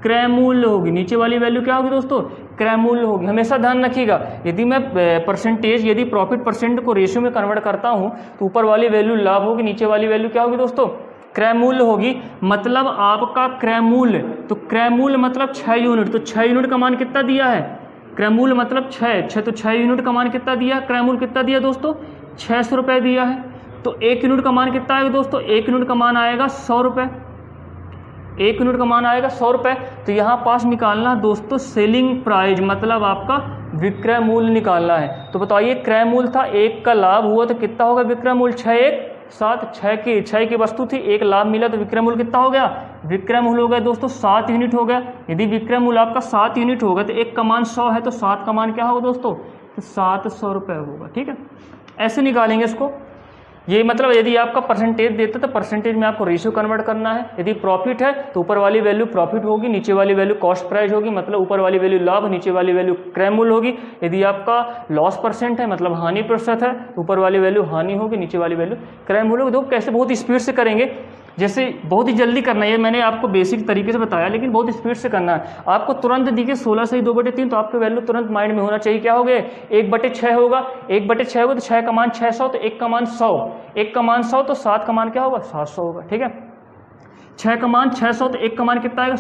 क्रय मूल्य होगी। नीचे वाली वैल्यू क्या होगी दोस्तों, क्रय मूल्य होगी। हमेशा ध्यान रखिएगा, यदि मैं परसेंटेज यदि प्रॉफिट परसेंट को रेशियो में कन्वर्ट करता हूं तो ऊपर वाली वैल्यू लाभ होगी, नीचे वाली वैल्यू क्या होगी दोस्तों, क्रय मूल्य होगी। मतलब आपका क्रय मूल्य, तो क्रय मूल्य मतलब 6 यूनिट, तो 6 यूनिट का मान कितना दिया है, क्रय मूल्य मतलब 6, तो 6 यूनिट का मान कितना दिया, क्रय मूल्य कितना दिया दोस्तों, 600 रुपये दिया है। तो 1 यूनिट का मान कितना आएगा दोस्तों, 1 यूनिट का मान आएगा 100 रुपये, 1 यूनिट का मान आएगा 100 रुपये। तो यहाँ पास निकालना दोस्तों सेलिंग प्राइस, मतलब आपका विक्रय मूल्य निकालना है। तो बताइए क्रय मूल्य था, 1 का लाभ हुआ तो कितना होगा विक्रय मूल्य, 6 1 7, 6 की वस्तु थी, 1 लाभ मिला तो विक्रय मूल्य कितना हो गया, विक्रय मूल्य हो गया दोस्तों 7 यूनिट हो गया। यदि विक्रय मूल्य आपका 7 यूनिट होगा तो 1 का मान 100 है, तो 7 का मान क्या होगा दोस्तों, तो 700 रुपये होगा। ठीक है, ऐसे निकालेंगे इसको। ये मतलब यदि आपका परसेंटेज देता तो परसेंटेज में आपको रेशियो कन्वर्ट करना है। यदि प्रॉफिट है तो ऊपर वाली वैल्यू प्रॉफिट होगी, नीचे वाली वैल्यू कॉस्ट प्राइस होगी, मतलब ऊपर वाली वैल्यू लाभ, नीचे वाली वैल्यू क्रय मूल्य होगी। यदि आपका लॉस परसेंट है मतलब हानि प्रतिशत है, ऊपर वाली वैल्यू हानि होगी, नीचे वाली वैल्यू क्रय मूल्य होगी। देखो कैसे बहुत स्पीड से करेंगे। जैसे बहुत ही जल्दी करना है, ये मैंने आपको बेसिक तरीके से बताया, लेकिन बहुत स्पीड से करना है आपको। तुरंत दिखे 16 से 2/3 तो आपके वैल्यू तुरंत माइंड में होना चाहिए। क्या हो गए, 1/6 होगा, 1/6 होगा तो 6 का मान 600, तो 1 का मान 100, 1 का मान 100 तो 7 का मान क्या होगा, 700 होगा। ठीक है, 6 का मान 600 तो 1 का मान कितना आएगा,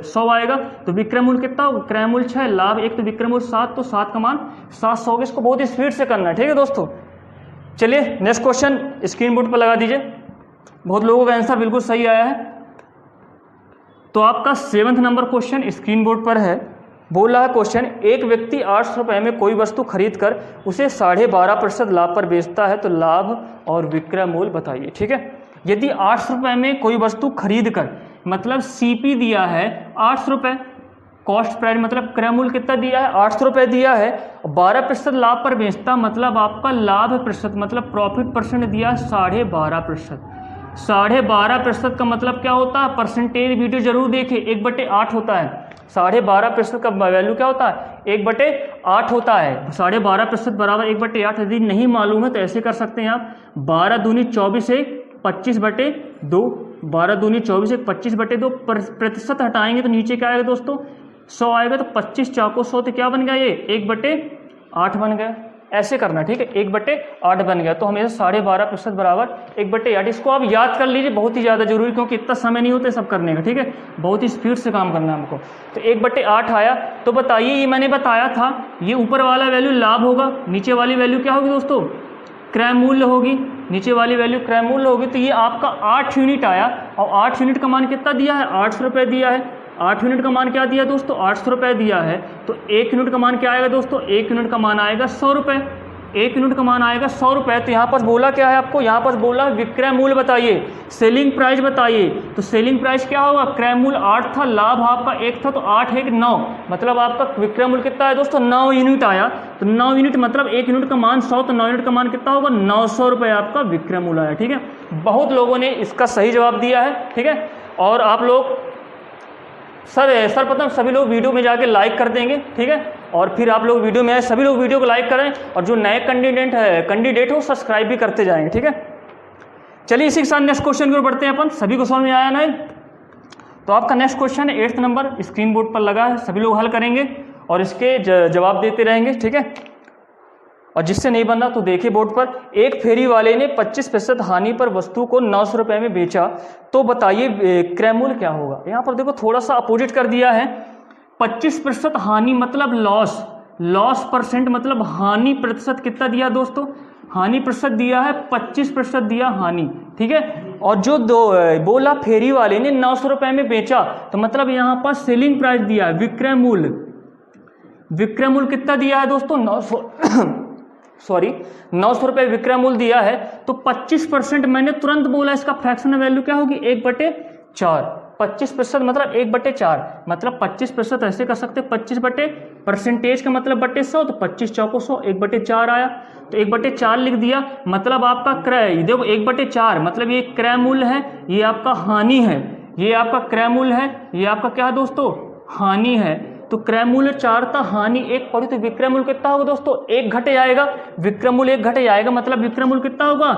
100 आएगा। तो विक्रय मूल्य कितना होगा, क्रय मूल्य 6, लाभ 1, तो विक्रय मूल्य 7, तो 7 का मान 700 होगा। इसको बहुत ही स्पीड से करना है। ठीक है दोस्तों, चलिए नेक्स्ट क्वेश्चन स्क्रीन बोर्ड पर लगा दीजिए। बहुत लोगों का आंसर बिल्कुल सही आया है। तो आपका 7वां नंबर क्वेश्चन स्क्रीन बोर्ड पर है। बोल रहा है क्वेश्चन, एक व्यक्ति 800 रुपये में कोई वस्तु खरीद कर उसे 12.5% लाभ पर बेचता है, तो लाभ और विक्रय मूल्य बताइए। ठीक है, यदि 800 रुपये में कोई वस्तु खरीद कर, मतलब सीपी दिया है 800 रुपये, कॉस्ट प्राइस मतलब क्रय मूल्य कितना दिया है, 800 रुपये दिया है, 12% लाभ पर बेचता, मतलब आपका लाभ प्रतिशत मतलब प्रॉफिट परसेंट दिया है 12.5%। 12.5% का मतलब क्या होता है, परसेंटेज वीडियो जरूर देखें, 1/8 होता है। 12.5% का वैल्यू क्या होता है, 1/8 होता है। 12.5% बराबर 1/8। यदि नहीं मालूम है तो ऐसे कर सकते हैं आप, 12 दूनी 24 से 25/2, 12 दूनी 24 से 25/2, प्रतिशत हटाएंगे तो नीचे क्या आएगा दोस्तों, 100 आएगा। तो 25 चाको 100 तो क्या बन गया, ये 1/8 बन गया। ऐसे करना, ठीक है, 1/8 बन गया। तो हमेशा 12.5% बराबर 1/8। इसको आप याद कर लीजिए, बहुत ही ज़्यादा जरूरी, क्योंकि इतना समय नहीं होता सब करने का। ठीक है, बहुत ही स्पीड से काम करना है हमको। तो 1/8 आया। तो बताइए, ये मैंने बताया था, ये ऊपर वाला वैल्यू लाभ होगा, नीचे वाली वैल्यू क्या होगी दोस्तों, क्रय मूल्य होगी। नीचे वाली वैल्यू क्रय मूल्य होगी। तो ये आपका 8 यूनिट आया, और 8 यूनिट का मान कितना दिया है, 800 रुपये दिया है। 8 यूनिट का मान क्या दिया दोस्तों, 800 रुपये दिया है। तो 1 यूनिट का मान क्या आएगा दोस्तों, 1 यूनिट का मान आएगा 100 रुपये। 1 यूनिट का मान आएगा 100 रुपये। तो यहाँ पर बोला क्या है आपको, यहाँ पर बोला विक्रय मूल्य बताइए, सेलिंग प्राइस बताइए। तो सेलिंग प्राइस क्या होगा, क्रय मूल्य 8 था, लाभ आपका 1 था, तो 8 1 9, मतलब आपका विक्रय मूल्य कितना है दोस्तों, 9 यूनिट आया। तो 9 यूनिट मतलब 1 यूनिट का मान 100, तो 9 यूनिट का मान कितना होगा, 900 रुपये आपका विक्रय मूल्य आया। ठीक है, बहुत लोगों ने इसका सही जवाब दिया है। ठीक है, और आप लोग सर्वप्रथम सभी लोग वीडियो में जाके लाइक कर देंगे। ठीक है, और फिर आप लोग वीडियो में सभी लोग वीडियो को लाइक करें, और जो नए कैंडिडेट हो सब्सक्राइब भी करते जाएंगे। ठीक है, चलिए इसी के साथ नेक्स्ट क्वेश्चन की ओर बढ़ते हैं अपन। सभी को समझ में आया ना। तो आपका नेक्स्ट क्वेश्चन है 8वां नंबर, स्क्रीन बोर्ड पर लगा है, सभी लोग हल करेंगे और इसके जवाब देते रहेंगे। ठीक है, और जिससे नहीं बनना तो देखिए बोर्ड पर, एक फेरी वाले ने 25% हानि पर वस्तु को 900 रुपये में बेचा, तो बताइए क्रय मूल्य क्या होगा। यहाँ पर देखो थोड़ा सा अपोजिट कर दिया है। 25% हानि मतलब लॉस परसेंट मतलब हानि प्रतिशत कितना दिया दोस्तों, हानि प्रतिशत दिया है 25% दिया हानि। ठीक है, और जो बोला फेरी वाले ने 900 रुपये में बेचा, तो मतलब यहाँ पर सेलिंग प्राइस दिया है, विक्रय मूल्य कितना दिया है दोस्तों, 900 रुपये विक्रय मूल्य दिया है। तो 25% मैंने तुरंत बोला, इसका फ्रैक्शनल वैल्यू क्या होगी, 1/4। 25% मतलब 1/4, मतलब 25% ऐसे कर सकते, 25% का मतलब बटे 100, तो 25 चौको 100, 1/4 आया। तो 1/4 लिख दिया, मतलब आपका क्रय, देखो 1/4 मतलब ये क्रय मूल्य है, ये आपका हानि है, ये आपका क्रय मूल्य है, ये आपका क्या है दोस्तों, हानि है। तो क्रय मूल्य 4 था, हानि 1 पड़ी, तो विक्रय मूल्य कितना होगा दोस्तों, 1 घटे आएगा। विक्रय मूल्य 1 घटे आएगा, मतलब विक्रय मूल्य कितना होगा,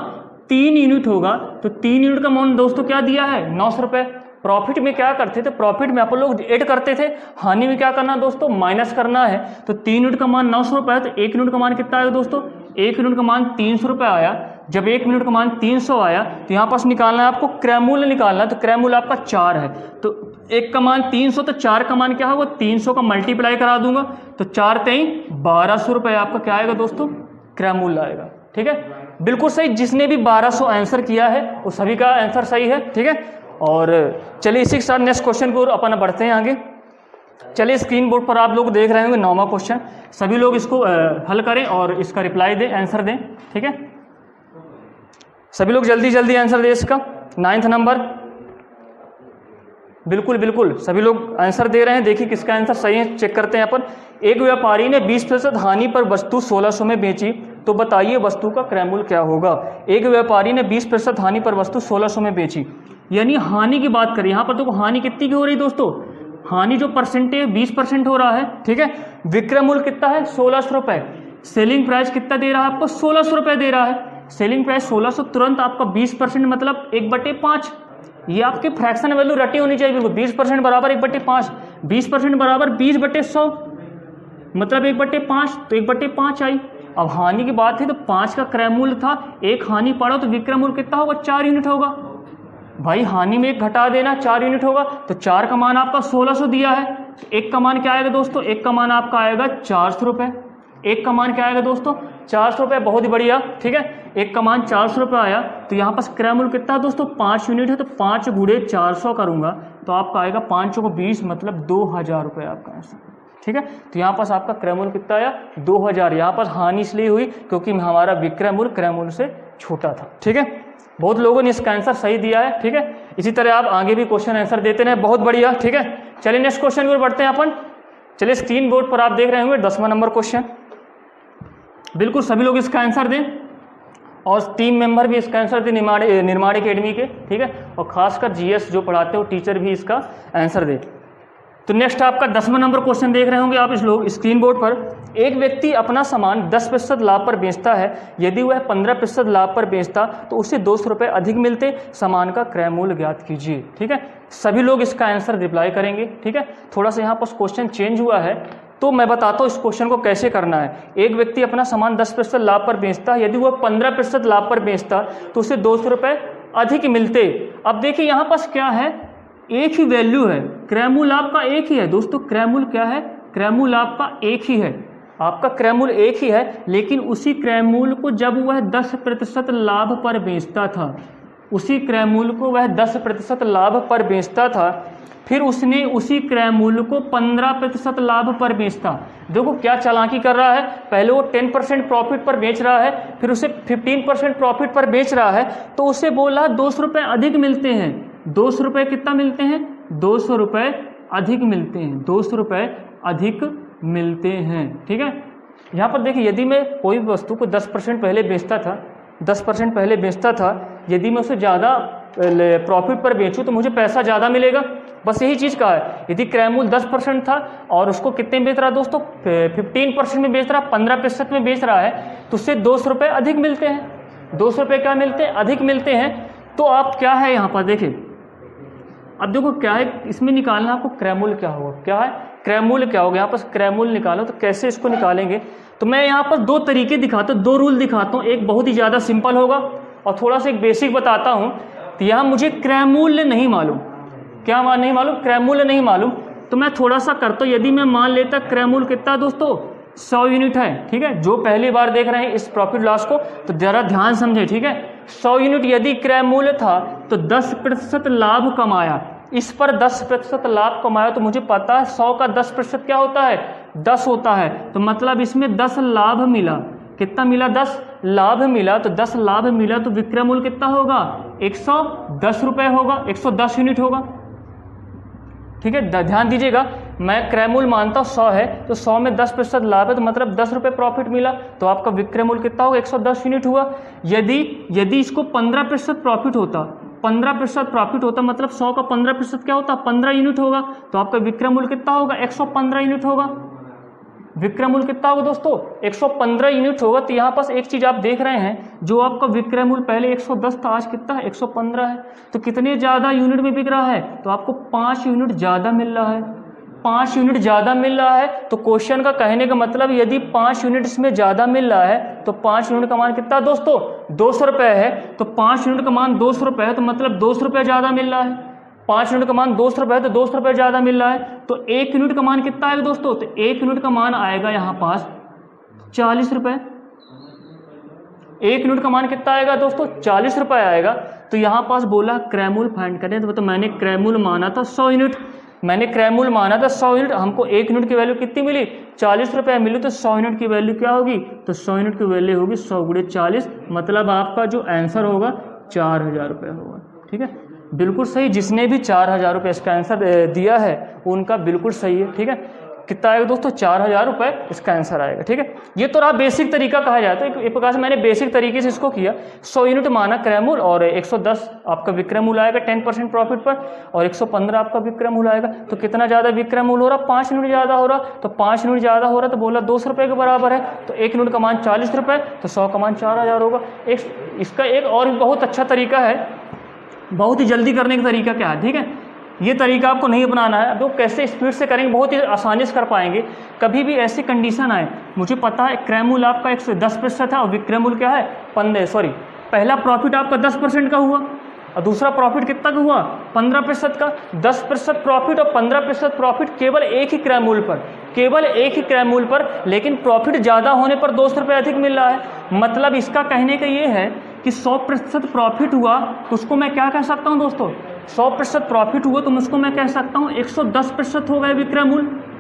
3 यूनिट होगा। तो 3 यूनिट का मान दोस्तों क्या दिया है, 900 रुपये। प्रॉफिट में क्या करते थे, प्रॉफिट में आप लोग ऐड करते थे, हानि में क्या करना दोस्तों, माइनस करना है। तो 3 यूनिट का मान 900 रुपये है, तो 1 यूनिट का मान कितना आएगा दोस्तों, 1 यूनिट का मान 300 रुपये आया। जब 1 यूनिट का मान 300 आया, तो यहाँ पास निकालना है आपको क्रय मूल्य निकालना है। तो क्रय मूल्य आपका 4 है, तो 1 का मान 300, तो 4 का मान क्या होगा, 300 का मल्टीप्लाई करा दूंगा, तो 4 3 1200 रुपये आपका क्या आएगा दोस्तों, क्रय मूल्य आएगा। ठीक है, बिल्कुल सही, जिसने भी 1200 आंसर किया है वो सभी का आंसर सही है। ठीक है, और चलिए इसी के साथ नेक्स्ट क्वेश्चन को अपन बढ़ते हैं आगे। चलिए स्क्रीन बोर्ड पर आप लोग देख रहे होंगे 9वां क्वेश्चन, सभी लोग इसको हल करें और इसका रिप्लाई दें, आंसर दें। ठीक है, सभी लोग जल्दी जल्दी आंसर दें इसका। 9वां नंबर, बिल्कुल सभी लोग आंसर दे रहे हैं। देखिए किसका आंसर सही है, चेक करते हैं अपन। एक व्यापारी ने 20% हानि पर वस्तु 1600 में बेची, तो बताइए वस्तु का क्रय मूल्य क्या होगा। एक व्यापारी ने 20% हानि पर वस्तु 1600 में बेची, यानी हानि की बात करें। यहाँ पर देखो हानि कितनी की हो रही दोस्तों, हानि जो परसेंटेज 20% हो रहा है। ठीक है, विक्रय मूल्य कितना है, 1600 रुपये। सेलिंग प्राइस कितना दे रहा है आपको, 1600 रुपये दे रहा है। सेलिंग प्राइस 1600, तुरंत आपका 20% मतलब 1/5, ये आपके फ्रैक्शन वैल्यू रटी होनी चाहिए बिल्कुल। 20% बराबर 1/5, 20% बराबर 20/100, मतलब 1/5, तो 1/5 आई। अब हानि की बात है तो 5 का क्रय मूल्य था, एक हानि पड़ा तो विक्रय मूल्य कितना होगा? 4 यूनिट होगा। भाई हानि में एक घटा देना, 4 यूनिट होगा, तो 4 का मान आपका 1600 दिया है। तो एक का मान क्या आएगा दोस्तों? एक का मान आपका आएगा 400 रुपये। एक का मान क्या आएगा दोस्तों? 400 रुपये। बहुत ही बढ़िया, ठीक है। एक का मान 400 रुपये आया, तो यहाँ पास क्रय मूल्य कितना है दोस्तों? 5 यूनिट है, तो 5 गुणे 400 करूँगा तो आपका आएगा 5 को 20, मतलब 2000 रुपये आपका आंसर, ठीक है। तो यहाँ पास आपका क्रय मूल्य कितना आया? 2000। यहाँ पास हानि इसलिए हुई क्योंकि हमारा विक्रय मूल्य क्रय मूल्य से छोटा था, ठीक है। बहुत लोगों ने इसका आंसर सही दिया है, ठीक है। इसी तरह आप आगे भी क्वेश्चन आंसर देते रहे, बहुत बढ़िया, ठीक है। चलिए नेक्स्ट क्वेश्चन की ओर बढ़ते हैं अपन। चलिए स्क्रीन बोर्ड पर आप देख रहे होंगे 10वां नंबर क्वेश्चन। बिल्कुल सभी लोग इसका आंसर दें और टीम मेंबर भी इसका आंसर दें निर्माण एकेडमी के, ठीक है। और खासकर जीएस जो पढ़ाते हो टीचर भी इसका आंसर दे। तो नेक्स्ट आपका 10वां नंबर क्वेश्चन देख रहे होंगे आप इस लोग स्क्रीन बोर्ड पर। एक व्यक्ति अपना सामान 10% लाभ पर बेचता है, यदि वह 15% लाभ पर बेचता तो उसे 200 रुपये अधिक मिलते, सामान का क्रय मूल्य ज्ञात कीजिए, ठीक है। सभी लोग इसका आंसर रिप्लाई करेंगे, ठीक है। थोड़ा सा यहाँ पर क्वेश्चन चेंज हुआ है तो मैं बताता हूँ इस क्वेश्चन को कैसे करना है। एक व्यक्ति अपना सामान 10% लाभ पर बेचता है, यदि वह 15% लाभ पर बेचता तो उसे 200 रुपये अधिक मिलते। अब देखिए यहाँ पास क्या है, एक ही वैल्यू है, क्रय मूल्य आपका एक ही है दोस्तों। क्रय मूल्य क्या है? क्रय मूल्य आपका एक ही है, आपका क्रय मूल्य एक ही है, लेकिन उसी क्रय मूल्य को जब वह 10% लाभ पर बेचता था, उसी क्रय मूल्य को वह 10% लाभ पर बेचता था, फिर उसने उसी क्रय मूल्य को 15% लाभ पर बेचता। देखो क्या चालाकी कर रहा है, पहले वो 10% प्रॉफिट पर बेच रहा है, फिर उसे 15% प्रॉफिट पर बेच रहा है, तो उसे बोला 200 रुपये अधिक मिलते हैं। 200 रुपये कितना मिलते हैं? 200 रुपये अधिक मिलते हैं, 200 रुपये अधिक मिलते हैं, ठीक है। यहाँ पर देखिए, यदि मैं कोई वस्तु को 10% पहले बेचता था, 10% पहले बेचता था, यदि मैं उसे ज़्यादा प्रॉफिट पर बेचूं तो मुझे पैसा ज़्यादा मिलेगा, बस यही चीज़ का है। यदि क्रय मूल्य 10% था और उसको कितने में बेच रहा है दोस्तों? 15% में बेच रहा है, 15% में बेच रहा है, तो उससे 200 रुपये अधिक मिलते हैं। 200 रुपये क्या मिलते हैं? अधिक मिलते हैं। तो आप क्या है यहाँ पर देखिए, अब देखो क्या है, इसमें निकालना आपको क्रय मूल्य क्या होगा, क्या है क्रय मूल्य क्या होगा। यहाँ पर क्रय मूल्य निकालो, तो कैसे इसको निकालेंगे? तो मैं यहाँ पर 2 तरीके दिखाता हूँ, 2 रूल दिखाता हूँ। एक बहुत ही ज़्यादा सिंपल होगा और थोड़ा सा एक बेसिक बताता हूँ। तो यहाँ मुझे क्रय मूल्य नहीं मालूम, क्या नहीं मालूम? क्रय मूल्य नहीं मालूम, तो मैं थोड़ा सा करता हूँ। यदि मैं मान लेता क्रय मूल्य कितना दोस्तों? 100 यूनिट है, ठीक है। जो पहली बार देख रहे हैं इस प्रॉफिट लॉस को तो जरा ध्यान समझे, ठीक है। 100 यूनिट यदि क्रय मूल्य था तो 10% लाभ कमाया, इस पर 10% लाभ कमाया, तो मुझे पता है 100 का 10% क्या होता है? 10 होता है। तो मतलब इसमें 10 लाभ मिला। कितना मिला? 10 लाभ मिला। तो 10 लाभ मिला तो विक्रय मूल्य कितना होगा? 110 रुपये होगा, 110 यूनिट होगा, ठीक है। ध्यान दीजिएगा, मैं क्रय मूल्य मानता हूँ 100 है, तो 100 में 10% लाभ है, तो मतलब 10 रुपये प्रॉफिट मिला, तो आपका विक्रय मूल्य कितना होगा? 110 यूनिट हुआ। यदि इसको 15% प्रॉफिट होता, 15% प्रॉफिट होता, मतलब 100 का 15% क्या होता? 15 यूनिट होगा, तो आपका विक्रय मूल्य कितना होगा? 115 यूनिट होगा। विक्रय मूल्य कितना होगा दोस्तों? 115 यूनिट होगा। तो यहाँ पास एक चीज़ आप देख रहे हैं, जो आपका विक्रय मूल्य पहले 110 था, आज कितना है? 115 है। तो कितने ज़्यादा यूनिट में बिक रहा है? तो आपको 5 यूनिट ज़्यादा मिल रहा है, 5 यूनिट ज़्यादा मिल रहा है। तो क्वेश्चन का कहने का मतलब, यदि 5 यूनिट इसमें ज़्यादा मिल रहा है तो 5 यूनिट का मान कितना दोस्तों? 200 रुपये है। तो 5 यूनिट का मान 200 रुपये है, तो मतलब 200 रुपये ज़्यादा मिल रहा है। 5 यूनिट का मान 200 रुपये है, तो 200 रुपये ज़्यादा मिल रहा है। तो 1 यूनिट का मान कितना आएगा दोस्तों? तो 1 यूनिट का मान आएगा यहाँ पास 40 रुपये। 1 यूनिट का मान कितना आएगा दोस्तों? 40 रुपये आएगा। तो यहाँ पास बोला क्रय मूल्य फाइंड करें, तो मैंने क्रय मूल्य माना था 100 यूनिट, मैंने क्रय मूल्य माना था 100 यूनिट, हमको 1 यूनिट की वैल्यू कितनी मिली? 40 रुपये मिली। तो 100 यूनिट की वैल्यू क्या होगी? तो 100 यूनिट की वैल्यू होगी 100 गुणे 40, मतलब आपका जो आंसर होगा 4000 रुपये होगा, ठीक है। बिल्कुल सही, जिसने भी 4000 रुपये इसका आंसर दिया है उनका बिल्कुल सही है, ठीक है। कितना आएगा दोस्तों? 4000 रुपये इसका आंसर आएगा, ठीक है। ये तो रहा बेसिक तरीका कहा जाता है। एक प्रकार से मैंने बेसिक तरीके से इसको किया। 100 यूनिट माना क्रय मूल्य और 110 आपका विक्रय मूल्य आएगा 10% प्रॉफिट पर, और 115 आपका विक्रय मूल्य आएगा। तो कितना ज़्यादा विक्रय मूल्य हो रहा? 5 यूनिट ज़्यादा हो रहा। तो 5 यूनिट ज़्यादा हो रहा तो बोला 200 रुपये के बराबर है। तो 1 यूनिट का मान 40 रुपये, तो 100 का मान 4000 होगा। इसका एक और बहुत अच्छा तरीका है, बहुत ही जल्दी करने का तरीका क्या है, ठीक है, ये तरीका आपको नहीं अपनाना है। तो कैसे स्पीड से करेंगे, बहुत ही आसानी से कर पाएंगे। कभी भी ऐसी कंडीशन आए, मुझे पता है क्रय मूल्य आपका 110% है और विक्रय मूल्य क्या है पहला प्रॉफिट आपका 10% का हुआ और दूसरा प्रॉफिट कितना का हुआ 15% का। 10% प्रॉफिट और 15% प्रॉफिट केवल एक ही क्रय मूल्य पर, केवल एक ही क्रय मूल्य पर, लेकिन प्रॉफिट ज़्यादा होने पर 200 रुपये अधिक मिल रहा है। मतलब इसका कहने का ये है कि 100% प्रॉफिट हुआ तो उसको मैं क्या कह सकता हूँ दोस्तों, 100% प्रॉफिट हुआ तो उसको मैं कह सकता हूँ 110% हो गया विक्रय मूल्य।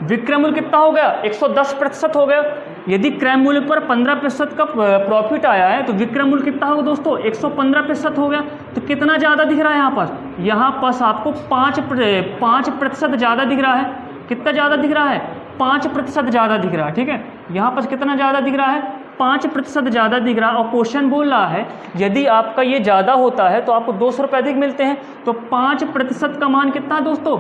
विक्रय मूल्य कितना हो गया 110% हो गया। यदि क्रय मूल्य पर 15% का प्रॉफिट आया है तो विक्रय मूल्य कितना होगा दोस्तों 115% हो गया। तो कितना ज़्यादा दिख रहा है यहाँ पास आपको 5% ज़्यादा दिख रहा है। कितना ज़्यादा दिख रहा है 5% ज़्यादा दिख रहा है, ठीक है। यहाँ पर कितना ज़्यादा दिख रहा है 5% ज़्यादा दिख रहा है। और क्वेश्चन बोल रहा है यदि आपका ये ज़्यादा होता है तो आपको 200 रुपये अधिक मिलते हैं। तो 5% का मान कितना है दोस्तों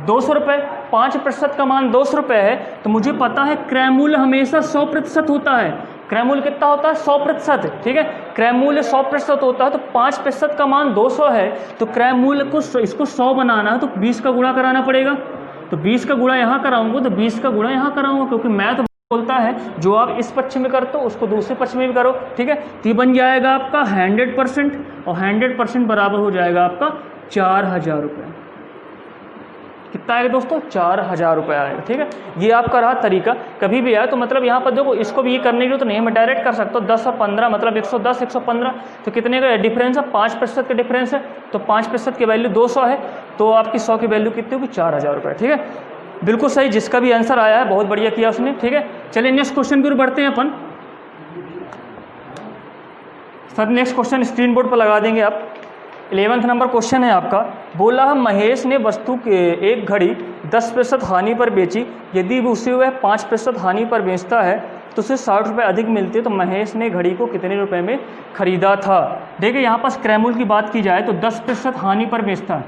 200 रुपये। 5% का मान 200 रुपये है तो मुझे पता है क्रय मूल्य हमेशा 100% होता है। क्रय मूल्य कितना होता है 100%, ठीक है। क्रय मूल्य 100% होता है तो 5% का मान 200 है तो क्रय मूल्य को इसको 100 बनाना है तो 20 का गुणा कराना पड़ेगा। तो 20 का गुणा यहाँ कराऊंगा तो 20 का गुणा यहाँ कराऊंगा, क्योंकि मैथ बोलता है जो आप इस पक्ष में करते हो उसको दूसरे पक्ष में भी करो, ठीक है। तो ये बन जाएगा आपका 100% और 100% बराबर हो जाएगा आपका 4000 रुपये। कितना आएगा दोस्तों 4000 रुपये आएगा, ठीक है। ये आपका रहा तरीका। कभी भी आए तो मतलब यहाँ पर देखो इसको भी ये करने की तो नहीं, मैं डायरेक्ट कर सकता हूँ 10 और 15 मतलब 110 115। तो कितने का डिफरेंस है 5% का डिफरेंस है। तो 5% की वैल्यू 200 है तो आपकी 100 की वैल्यू कितनी होगी 4000 रुपये, ठीक है। बिल्कुल सही, जिसका भी आंसर आया है बहुत बढ़िया किया उसने, ठीक है। चलिए नेक्स्ट क्वेश्चन की ओर बढ़ते हैं अपन। Sir next question screen board पर लगा देंगे आप। 11वां नंबर क्वेश्चन है आपका। बोला है महेश ने वस्तु के एक घड़ी 10% हानि पर बेची, यदि उसे वह 5% हानि पर बेचता है तो उसे 60 रुपये अधिक मिलते। तो महेश ने घड़ी को कितने रुपए में खरीदा था। देखिए यहाँ पास क्रय मूल्य की बात की जाए तो 10% हानि पर बेचता है।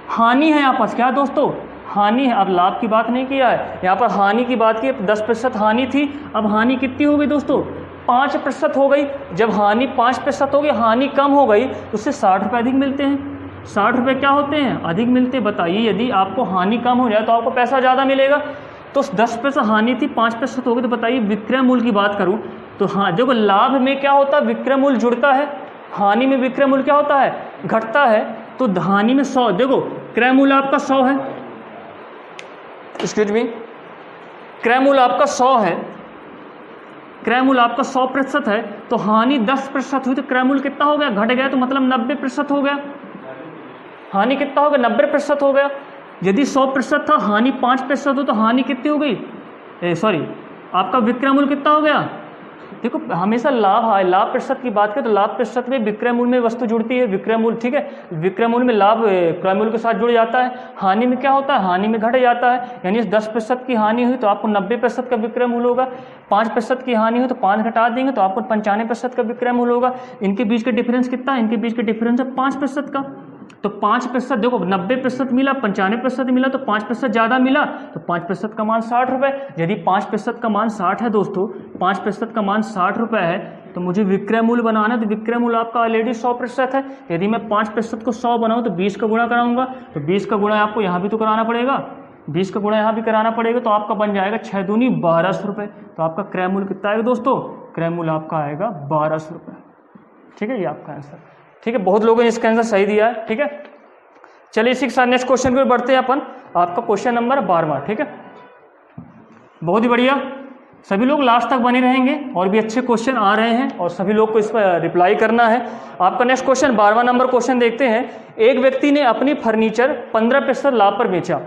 हानि है यहाँ पास क्या दोस्तों हानि है। अब लाभ की बात नहीं किया है, यहाँ पर हानि की बात की। 10% हानि थी, अब हानि कितनी हो गई दोस्तों 5% हो गई। जब हानि 5% हो गई, हानि कम हो गई तो उससे 60 रुपये अधिक मिलते हैं। 60 रुपये क्या होते हैं अधिक मिलते हैं। बताइए यदि आपको हानि कम हो जाए तो आपको पैसा ज़्यादा मिलेगा। तो 10% हानि थी 5% हो गई। तो बताइए विक्रय मूल्य की बात करूँ तो हाँ देखो लाभ में क्या होता है विक्रय मूल्य जुड़ता है, हानि में विक्रय मूल्य क्या होता है घटता है। तो हानि में 100, देखो क्रय मूल्य आपका 100 है, एक्सक्यूज मी, क्रय मूल्य आपका 100 है, क्रय मूल्य आपका 100% है। तो हानि 10% हुई तो क्रय मूल्य कितना हो गया घट गया, तो मतलब 90% हो गया। हानि कितना हो गया 90% हो गया। यदि 100% था हानि 5% हो तो हानि कितनी हो गई सॉरी आपका विक्रय मूल्य कितना हो गया। देखो हमेशा लाभ प्रतिशत की बात करें तो लाभ प्रतिशत में विक्रय मूल्य में वस्तु जुड़ती है, विक्रय मूल्य, ठीक है। विक्रय मूल्य में लाभ क्रय मूल्य के साथ जुड़ जाता है। हानि में क्या होता है हानि में घट जाता है। यानी 10% की हानि हुई तो आपको 90% का विक्रय मूल्य होगा। 5% की हानि हुई तो 5 घटा देंगे तो आपको 95% का विक्रय मूल्य होगा। इनके बीच का डिफरेंस कितना है, इनके बीच का डिफरेंस है 5% का। तो 5% देखो 90% मिला 95% मिला तो 5% ज़्यादा मिला तो 5% का मान 60 रुपये। यदि 5% का मान 60 है दोस्तों, 5% का मान 60 रुपये है तो मुझे विक्रय मूल्य बनाना है। तो विक्रय मूल्य आपका ऑलरेडी 100% है। यदि मैं 5% को 100 बनाऊँ तो 20 का गुणा कराऊंगा तो 20 का गुणा आपको यहाँ भी तो कराना पड़ेगा, 20 का गुणा यहाँ भी कराना पड़ेगा। तो आपका बन जाएगा 6 दूनी 1200 रुपये। तो आपका क्रय मूल्य कितना आएगा दोस्तों, क्रय मूल्य आपका आएगा 1200 रुपये, ठीक है। ये आपका आंसर, ठीक है। बहुत लोगों ने इसका आंसर सही दिया है, ठीक है। चलिए इसी के साथ नेक्स्ट क्वेश्चन पे बढ़ते हैं अपन। आपका क्वेश्चन नंबर 12वां, ठीक है। बहुत ही बढ़िया, सभी लोग लास्ट तक बने रहेंगे और भी अच्छे क्वेश्चन आ रहे हैं और सभी लोग को इस पर रिप्लाई करना है। आपका नेक्स्ट क्वेश्चन 12वां नंबर क्वेश्चन देखते हैं। एक व्यक्ति ने अपनी फर्नीचर 15% लाभ पर बेचा।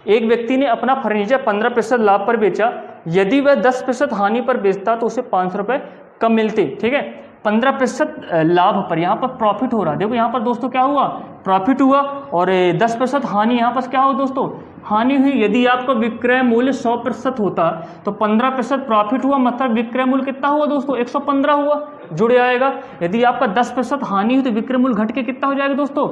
एक व्यक्ति ने अपना फर्नीचर 15% लाभ पर बेचा। यदि वह 10% हानि पर बेचता तो उसे 500 रुपये कम मिलते, ठीक है। 15% लाभ पर यहाँ पर प्रॉफिट हो रहा है। देखो यहाँ पर दोस्तों क्या हुआ प्रॉफिट हुआ और 10% हानि, यहाँ पर क्या हुआ दोस्तों हानि हुई। यदि आपका विक्रय मूल्य 100% होता तो 15% प्रॉफिट हुआ, मतलब विक्रय मूल्य कितना हुआ दोस्तों 115 हुआ, जुड़ जाएगा। यदि आपका 10% हानि हुई तो विक्रय मूल्य घट के कितना हो जाएगा दोस्तों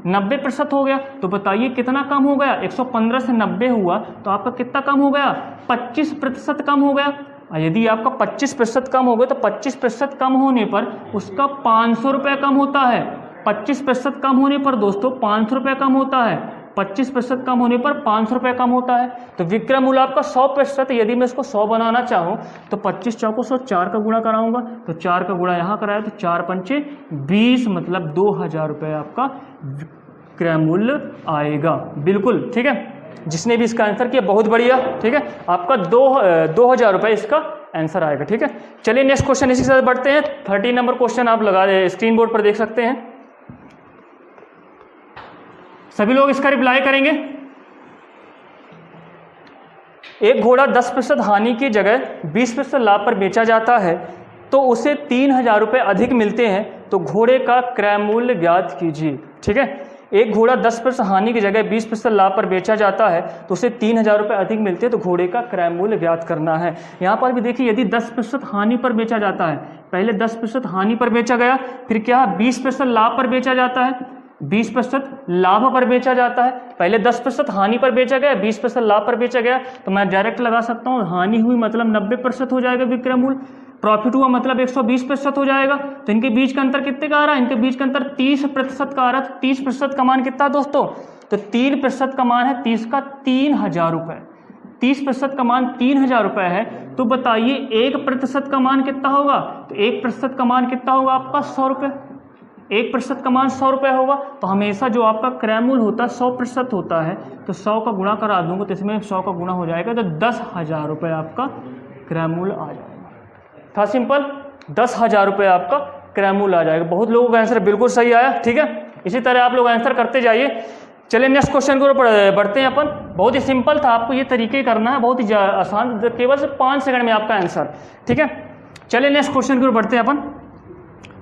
90% हो गया। तो बताइए कितना कम हो गया, 115 से 90 हुआ तो आपका कितना कम हो गया 25% कम हो गया। यदि आपका 25% कम हो गया तो 25% कम होने पर उसका 500 रुपये कम होता है। 25% कम होने पर दोस्तों 500 रुपये कम होता है, 25% कम होने पर 500 रुपये कम होता है। तो विक्रय मूल्य आपका 100%, यदि मैं इसको 100 बनाना चाहूँ तो 25 चौको 100, 4 का गुणा कराऊंगा, तो 4 का गुणा यहाँ कराया तो 4 पंचे 20, मतलब 2000 रुपये आपका विक्रय मूल्य आएगा। बिल्कुल ठीक है, जिसने भी इसका आंसर किया बहुत बढ़िया। ठीक है, आपका 2000 रुपये इसका आंसर आएगा। ठीक है, चलिए नेक्स्ट क्वेश्चन इसी के साथ बढ़ते हैं। 13 नंबर क्वेश्चन आप लगा स्क्रीन बोर्ड पर देख सकते हैं, सभी लोग इसका रिप्लाई करेंगे। एक घोड़ा 10% हानि की जगह 20% लाभ पर बेचा जाता है तो उसे 3000 रुपये अधिक मिलते हैं, तो घोड़े का क्रय मूल्य ज्ञात कीजिए। ठीक है, एक घोड़ा 10% हानि की जगह 20% लाभ पर बेचा जाता है तो उसे 3000 रुपये अधिक मिलते हैं, तो घोड़े का क्रय मूल्य ज्ञात करना है। यहाँ पर भी देखिए, यदि 10% हानि पर बेचा जाता है, पहले 10% हानि पर बेचा गया, फिर क्या 20% लाभ पर बेचा जाता है, 20% लाभ पर बेचा जाता है। पहले 10% हानि पर बेचा गया, 20% लाभ पर बेचा गया, तो मैं डायरेक्ट लगा सकता हूँ, हानि हुई मतलब 90% हो जाएगा विक्रय मूल्य, प्रॉफिट हुआ मतलब 120% हो जाएगा। तो इनके बीच का अंतर कितने का आ रहा है, इनके बीच का अंतर 30% का आ रहा है। 30% का मान कितना दोस्तों, तो 3% का मान है 30 का 3000 रुपये, 30% का मान 3000 रुपये है। तो बताइए 1% का मान कितना होगा, तो 1% का मान कितना होगा आपका 100 रुपये, 1% का मान 100 रुपये होगा। तो हमेशा जो आपका क्रय मूल्य होता है 100% होता है, तो 100 का गुणा करा दूंगा तो इसमें 100 का गुणा हो जाएगा, तो 10,000 रुपये आपका क्रय मूल्य आ जाएगा। था सिंपल, 10,000 रुपये आपका क्रय मूल्य आ जाएगा। बहुत लोगों का आंसर बिल्कुल सही आया। ठीक है, इसी तरह आप लोग आंसर करते जाइए। चलिए नेक्स्ट क्वेश्चन की ओर बढ़ते हैं अपन। बहुत ही सिंपल था, आपको ये तरीके करना है, बहुत ही आसान, केवल से 5 सेकंड में आपका आंसर। ठीक है, चलिए नेक्स्ट क्वेश्चन की ओर बढ़ते हैं अपन।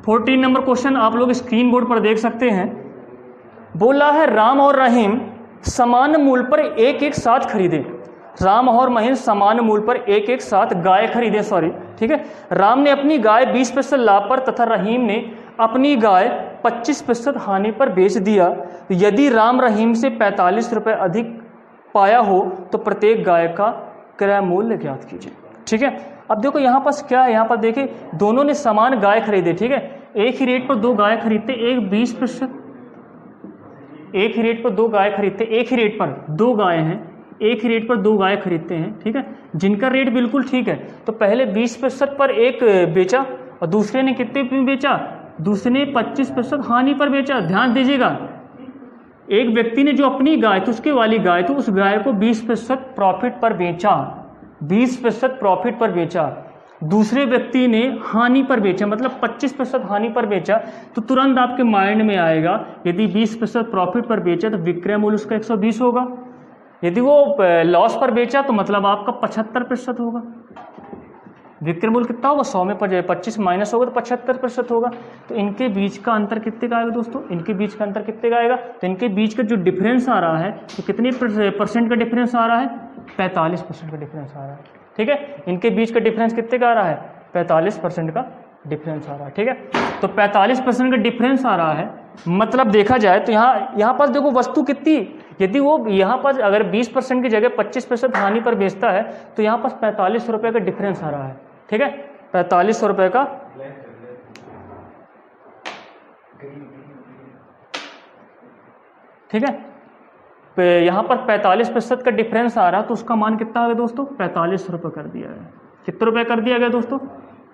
14 नंबर क्वेश्चन आप लोग स्क्रीन बोर्ड पर देख सकते हैं। बोला है राम और रहीम समान मूल्य पर एक साथ खरीदे, राम और महीन समान मूल्य पर एक साथ गाय खरीदे, सॉरी। ठीक है, राम ने अपनी गाय 20% लाभ पर तथा रहीम ने अपनी गाय 25% हानि पर बेच दिया। यदि राम रहीम से 45 रुपये अधिक पाया हो तो प्रत्येक गाय का क्रय मूल्य ज्ञात कीजिए। ठीक है, अब देखो यहाँ पर क्या है, यहाँ पर देखिए दोनों ने समान गाय खरीदे। ठीक है, एक ही रेट पर 2 गाय खरीदते, एक 20%, एक ही रेट पर 2 गाय खरीदते, एक ही रेट पर 2 गाय हैं, एक ही रेट पर 2 गाय खरीदते हैं। ठीक है, जिनका रेट बिल्कुल ठीक है, तो पहले 20% पर एक बेचा और दूसरे ने कितने पे बेचा, दूसरे ने 25% हानि पर बेचा। ध्यान दीजिएगा, एक व्यक्ति ने जो अपनी गाय थी, उसके वाली गाय थी, उस गाय को 20% प्रॉफिट पर बेचा, 20% प्रॉफिट पर बेचा। दूसरे व्यक्ति ने हानि पर बेचा, मतलब 25% हानि पर बेचा। तो तुरंत आपके माइंड में आएगा, यदि 20% प्रॉफिट पर बेचा तो विक्रय मूल्य उसका 120 होगा, यदि वो लॉस पर बेचा तो मतलब आपका 75% होगा। विक्रय मूल्य कितना होगा, 100 में 25 माइनस होगा तो 75% होगा। तो इनके बीच का अंतर कितने का आएगा दोस्तों, इनके बीच का अंतर कितने का आएगा, तो इनके बीच का जो डिफरेंस आ रहा है, तो कितने परसेंट का डिफरेंस आ रहा है, 45% का डिफरेंस आ रहा है। ठीक है, इनके बीच का डिफरेंस कितने का आ रहा है, 45% का डिफरेंस आ रहा है। ठीक है, तो 45% का डिफरेंस आ रहा है, मतलब देखा जाए तो यहाँ पर देखो वस्तु कितनी, यदि वो यहाँ पर अगर 20% की जगह 25% हानि पर बेचता है तो यहाँ पर 45 रुपये का डिफरेंस आ रहा है। ठीक है, 45 रुपये का, ठीक है, यहाँ पर 45% का डिफरेंस आ रहा है, तो उसका मान कितना आ गया दोस्तों, 45 रुपये कर दिया गया। कितने रुपये कर दिया गया दोस्तों,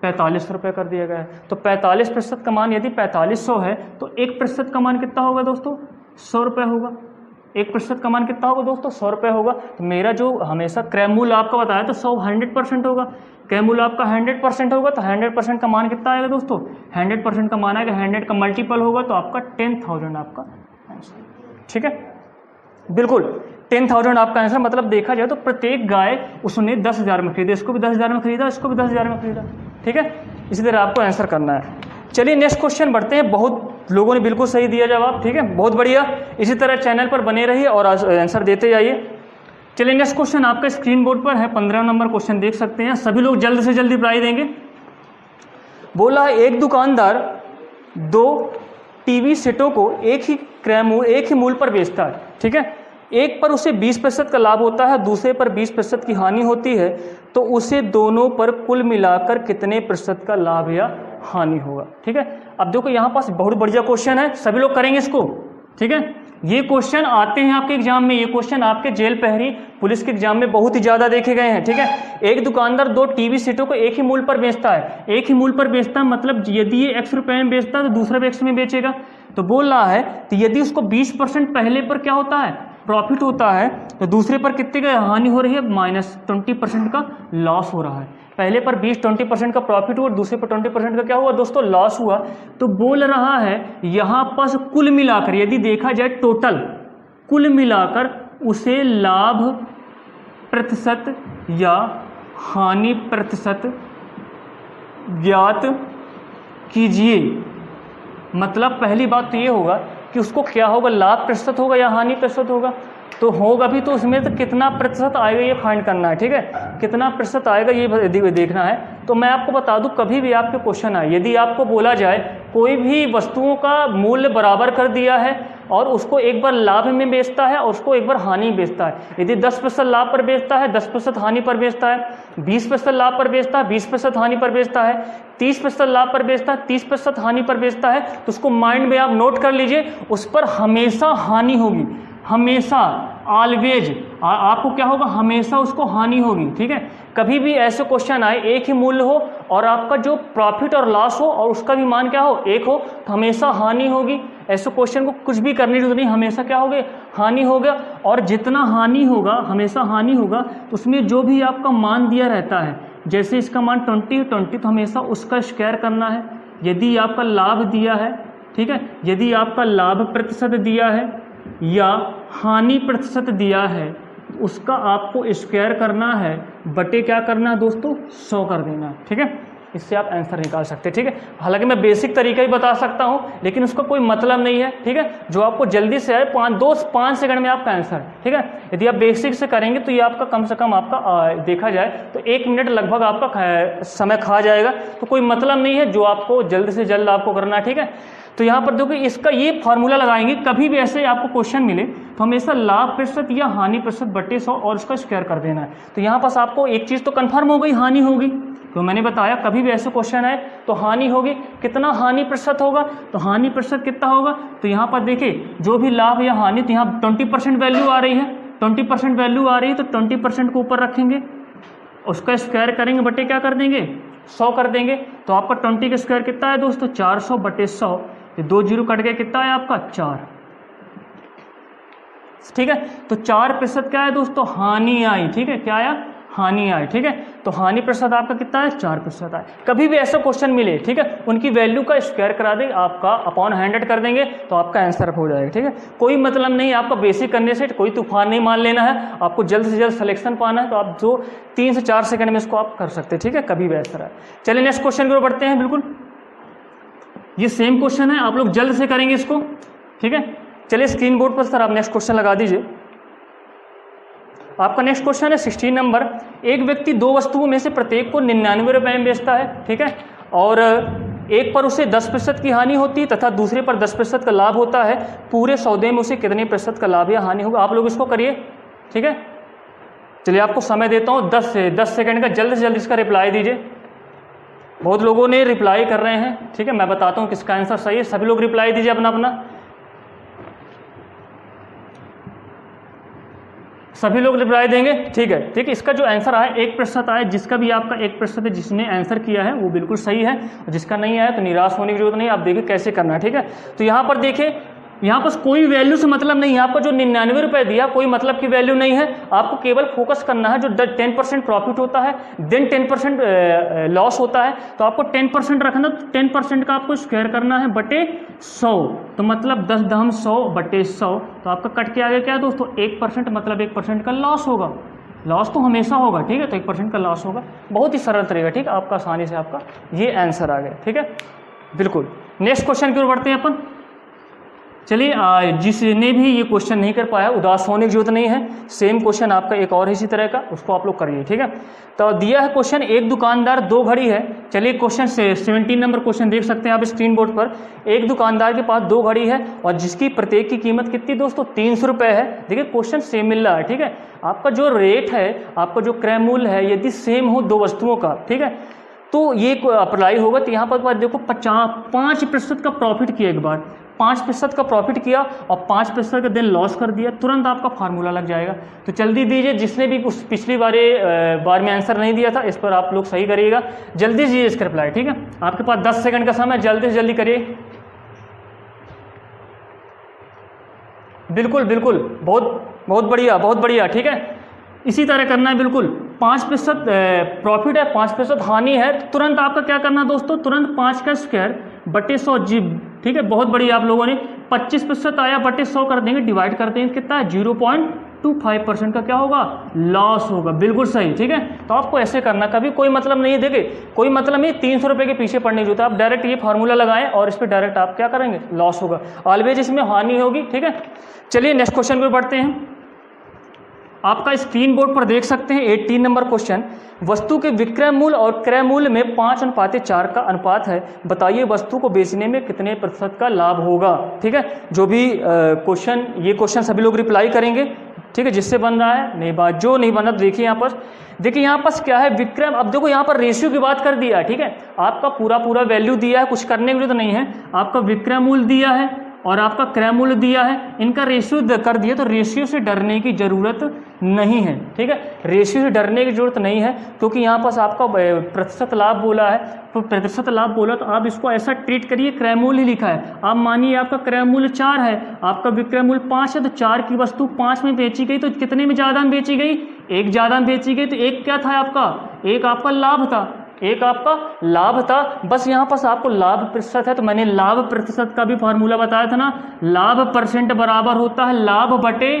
45 रुपये कर दिया गया है। तो 45% का मान यदि 4500 है तो 1% का मान कितना होगा दोस्तों, 100 रुपये होगा। 1% का मान कितना होगा दोस्तों, 100 रुपये होगा। तो मेरा जो हमेशा क्रय मूल्य आपका बताया तो 100% होगा, क्रय मूल्य आपका 100% होगा। तो 100% का मान कितना आएगा दोस्तों, 100% का मान आएगा, 100 का मल्टीपल होगा तो आपका 10,000 आपका आंसर। ठीक है, बिल्कुल 10,000 आपका आंसर। मतलब देखा जाए तो प्रत्येक गाय उसने 10,000 में खरीदा, इसको भी 10,000 में खरीदा, इसको भी 10,000 में खरीदा। ठीक है, इसी तरह आपको आंसर करना है। चलिए नेक्स्ट क्वेश्चन बढ़ते हैं। बहुत लोगों ने बिल्कुल सही दिया जवाब। ठीक है, बहुत बढ़िया, इसी तरह चैनल पर बने रहिए और आंसर देते जाइए। चलिए नेक्स्ट क्वेश्चन आपका स्क्रीन बोर्ड पर है, 15 नंबर क्वेश्चन देख सकते हैं। सभी लोग जल्द से जल्द रिप्लाई देंगे। बोला है एक दुकानदार 2 टीवी सेटों को एक ही मूल्य पर बेचता है। ठीक है, एक पर उसे 20% का लाभ होता है, दूसरे पर 20% की हानि होती है, तो उसे दोनों पर कुल मिलाकर कितने प्रतिशत का लाभ या हानि होगा। ठीक है, अब देखो यहाँ पास बहुत बढ़िया क्वेश्चन है, सभी लोग करेंगे इसको। ठीक है, ये क्वेश्चन आते हैं आपके एग्जाम में, ये क्वेश्चन आपके जेल पहरी पुलिस के एग्जाम में बहुत ही ज़्यादा देखे गए हैं। ठीक है, एक दुकानदार 2 टीवी सेटों को एक ही मूल्य पर बेचता है, एक ही मूल्य पर बेचता है, मतलब यदि ये X रुपए में बेचता है तो दूसरा भी X में बेचेगा। तो बोल रहा है तो यदि उसको 20% पहले पर क्या होता है, प्रॉफिट होता है, तो दूसरे पर कितने का हानि हो रही है, -20% का लॉस हो रहा है। पहले पर 20% का प्रॉफिट हुआ, दूसरे पर 20% का क्या हुआ दोस्तों, लॉस हुआ। तो बोल रहा है यहाँ पर कुल मिलाकर यदि देखा जाए टोटल कुल मिलाकर उसे लाभ प्रतिशत या हानि प्रतिशत ज्ञात कीजिए। मतलब पहली बात तो ये होगा कि उसको क्या होगा, लाभ प्रतिशत होगा या हानि प्रतिशत होगा। तो होगा भी तो उसमें तो कितना प्रतिशत आएगा ये फाइंड करना है। ठीक है, कितना प्रतिशत आएगा ये देखना है। तो मैं आपको बता दूं, कभी भी आपके क्वेश्चन आए, यदि आपको बोला जाए कोई भी वस्तुओं का मूल्य बराबर कर दिया है और उसको एक बार लाभ में बेचता है और उसको एक बार हानि में बेचता है, यदि 10% लाभ पर बेचता है, 10% हानि पर बेचता है, 20% लाभ पर बेचता है, 20% हानि पर बेचता है, 30% लाभ पर बेचता है, 30% हानि पर बेचता है, तो उसको माइंड में आप नोट कर लीजिए, उस पर हमेशा हानि होगी, हमेशा ऑलवेज आपको क्या होगा, हमेशा उसको हानि होगी। ठीक है, कभी भी ऐसे क्वेश्चन आए एक ही मूल्य हो और आपका जो प्रॉफिट और लॉस हो और उसका भी मान क्या हो, एक हो, तो हमेशा हानि होगी। ऐसे क्वेश्चन को कुछ भी करने की जरूरत नहीं, हमेशा क्या होगा, हानि होगा। और जितना हानि होगा, हमेशा हानि होगा, तो उसमें जो भी आपका मान दिया रहता है, जैसे इसका मान 20 तो हमेशा उसका स्क्वायर करना है। यदि आपका लाभ दिया है, ठीक है, यदि आपका लाभ प्रतिशत दिया है या हानि प्रतिशत दिया है, उसका आपको स्क्वायर करना है, बटे क्या करना है दोस्तों, 100 कर देना है। ठीक है, इससे आप आंसर निकाल सकते हैं। ठीक है, हालांकि मैं बेसिक तरीका ही बता सकता हूं, लेकिन उसका कोई मतलब नहीं है। ठीक है, जो आपको जल्दी से आए 5 सेकंड में आपका आंसर। ठीक है, यदि आप बेसिक से करेंगे तो ये आपका कम से कम आपका देखा जाए तो 1 मिनट लगभग आपका समय खा जाएगा। तो कोई मतलब नहीं है, जो आपको जल्द से जल्द आपको करना है। ठीक है, तो यहाँ पर देखो इसका ये फार्मूला लगाएंगे, कभी भी ऐसे आपको क्वेश्चन मिले तो हमेशा लाभ प्रतिशत या हानि प्रतिशत बटे 100 और उसका स्क्वायर कर देना है। तो यहाँ पास आपको एक चीज़ तो कंफर्म हो गई, हानि होगी। तो मैंने बताया कभी भी ऐसे क्वेश्चन आए तो हानि होगी। कितना हानि प्रतिशत होगा, तो हानि प्रतिशत कितना होगा, तो यहाँ पर देखिए जो भी लाभ या हानि, तो यहाँ 20% वैल्यू आ रही है, 20% वैल्यू आ रही है, तो 20% को ऊपर रखेंगे, उसका स्क्वायर करेंगे, बटे क्या कर देंगे, 100 कर देंगे। तो आपका 20 का स्क्वायर कितना है दोस्तों, 400 बटे 100, 2 जीरो कट गया, कितना है आपका 4। ठीक है, तो 4% क्या है दोस्तों, हानि आई। ठीक है, क्या आया, हानि आई। ठीक है, तो हानि प्रतिशत आपका कितना है, 4% आए। कभी भी ऐसा क्वेश्चन मिले, ठीक है, उनकी वैल्यू का स्क्वायर करा देंगे, आपका अपॉन 100 कर देंगे, तो आपका आंसर हो जाएगा। ठीक है, कोई मतलब नहीं, आपका बेसिक करने से कोई तूफान नहीं मान लेना है, आपको जल्द से जल्द सिलेक्शन पाना है, तो आप जो 3 से 4 सेकंड में इसको आप कर सकते हैं। ठीक है, कभी भी ऐसा है। चलिए नेक्स्ट क्वेश्चन की ओर बढ़ते हैं। बिल्कुल ये सेम क्वेश्चन है, आप लोग जल्द से करेंगे इसको। ठीक है, चलिए स्क्रीन बोर्ड पर सर आप नेक्स्ट क्वेश्चन लगा दीजिए। आपका नेक्स्ट क्वेश्चन है 16 नंबर। एक व्यक्ति 2 वस्तुओं में से प्रत्येक को 99 रुपये में बेचता है। ठीक है, और एक पर उसे 10% की हानि होती है तथा दूसरे पर 10% का लाभ होता है। पूरे सौदे में उसे कितने प्रतिशत का लाभ या हानि होगा, आप लोग इसको करिए। ठीक है, चलिए आपको समय देता हूँ 10 सेकंड का, जल्द से जल्द इसका रिप्लाई दीजिए। बहुत लोगों ने रिप्लाई कर रहे हैं। ठीक है, मैं बताता हूँ किसका आंसर सही है, सभी लोग रिप्लाई दीजिए अपना अपना, सभी लोग रिप्लाई देंगे। ठीक है, ठीक है, इसका जो आंसर आया 1% आया, जिसका भी आपका 1% है, जिसने आंसर किया है वो बिल्कुल सही है, और जिसका नहीं आया तो निराश होने की जरूरत नहीं। आप देखिए कैसे करना है। ठीक है, तो यहाँ पर देखिए, यहाँ पर कोई वैल्यू से मतलब नहीं है, आपका जो 99 रुपये दिया कोई मतलब की वैल्यू नहीं है, आपको केवल फोकस करना है जो 10% प्रॉफिट होता है, देन 10% लॉस होता है, तो आपको 10% रखना, तो 10% का आपको स्क्वायर करना है बटे 100, तो मतलब 10 बटे 100, तो आपका कट के आगे क्या है दोस्तों, 1%, मतलब 1% का लॉस होगा। लॉस तो हमेशा होगा। ठीक है, तो 1% का लॉस होगा। बहुत ही सरल तरीका। ठीक है, आपका आसानी से आपका ये आंसर आ गया। ठीक है, बिल्कुल। नेक्स्ट क्वेश्चन की ओर बढ़ते हैं अपन। चलिए, जिसने भी ये क्वेश्चन नहीं कर पाया उदास होने की जरूरत नहीं है, सेम क्वेश्चन आपका एक और इसी तरह का, उसको आप लोग करिए। ठीक है, तो दिया है क्वेश्चन, एक दुकानदार 2 घड़ी है। चलिए क्वेश्चन 17 नंबर क्वेश्चन देख सकते हैं आप स्क्रीन बोर्ड पर। एक दुकानदार के पास 2 घड़ी है और जिसकी प्रत्येक की कीमत कितनी दोस्तों, 300 रुपये है। देखिए क्वेश्चन सेम मिल रहा है। ठीक है, आपका जो रेट है, आपका जो क्रय मूल्य है, यदि सेम हो 2 वस्तुओं का, ठीक है, तो ये अप्लाई होगा। तो यहाँ पर देखो 5% का प्रॉफिट किया एक बार, 5% का प्रॉफिट किया और 5% का दिन लॉस कर दिया, तुरंत आपका फार्मूला लग जाएगा। तो जल्दी दीजिए, जिसने भी उस पिछली बार में आंसर नहीं दिया था, इस पर आप लोग सही करिएगा। जल्दी दीजिए इसका रिप्लाई, ठीक है। आपके पास 10 सेकंड का समय, जल्दी से जल्दी करिए। बिल्कुल बिल्कुल, बहुत बढ़िया, बहुत बढ़िया, ठीक है। इसी तरह करना है बिल्कुल। 5% प्रॉफिट है, 5% हानि है, तुरंत आपका क्या करना है दोस्तों, तुरंत 5 का स्क्वायर बटे 100 जीब, ठीक है। बहुत बढ़िया आप लोगों ने 25% आया बटे 100 कर देंगे, डिवाइड कर देंगे, कितना है 0.25% का क्या होगा, लॉस होगा। बिल्कुल सही, ठीक है। तो आपको ऐसे करना, कभी कोई मतलब नहीं है, देखिए कोई मतलब नहीं 300 रुपये के पीछे पड़ने की जरूरत है। आप डायरेक्ट ये फार्मूला लगाएं और इस पर डायरेक्ट आप क्या करेंगे, लॉस होगा, ऑलवेज इसमें हानि होगी, ठीक है। चलिए नेक्स्ट क्वेश्चन पर बढ़ते हैं। आपका स्क्रीन बोर्ड पर देख सकते हैं 18 नंबर क्वेश्चन। वस्तु के विक्रय मूल्य और क्रय मूल्य में 5:4 का अनुपात है, बताइए वस्तु को बेचने में कितने प्रतिशत का लाभ होगा, ठीक है। जो भी क्वेश्चन, ये क्वेश्चन सभी लोग रिप्लाई करेंगे, ठीक है। जिससे बन रहा है नहीं बात, जो नहीं बना, देखिए यहाँ पर, देखिए यहाँ पर क्या है, विक्रय। अब देखो यहाँ पर रेशियो की बात कर दिया है, ठीक है। आपका पूरा वैल्यू दिया है, कुछ करने की जरूरत नहीं है। आपका विक्रय मूल्य दिया है और आपका क्रय मूल्य दिया है, इनका रेशियो कर दिया, तो रेशियो से डरने की जरूरत नहीं है, ठीक है। रेशियो से डरने की जरूरत नहीं है, क्योंकि यहाँ पास आपका प्रतिशत लाभ बोला है, तो प्रतिशत लाभ बोला तो आप इसको ऐसा ट्रीट करिए, क्रय मूल्य लिखा है। आप मानिए आपका क्रय मूल्य 4 है, आपका विक्रय मूल्य 5 है, तो 4 की वस्तु 5 में बेची गई, तो कितने में ज़्यादा में बेची गई, 1 ज़्यादा में बेची गई। तो एक क्या था आपका, एक आपका लाभ था, एक आपका लाभ था। बस यहाँ पर आपको लाभ प्रतिशत है, तो मैंने लाभ प्रतिशत का भी फार्मूला बताया था ना, लाभ परसेंट बराबर होता है लाभ बटे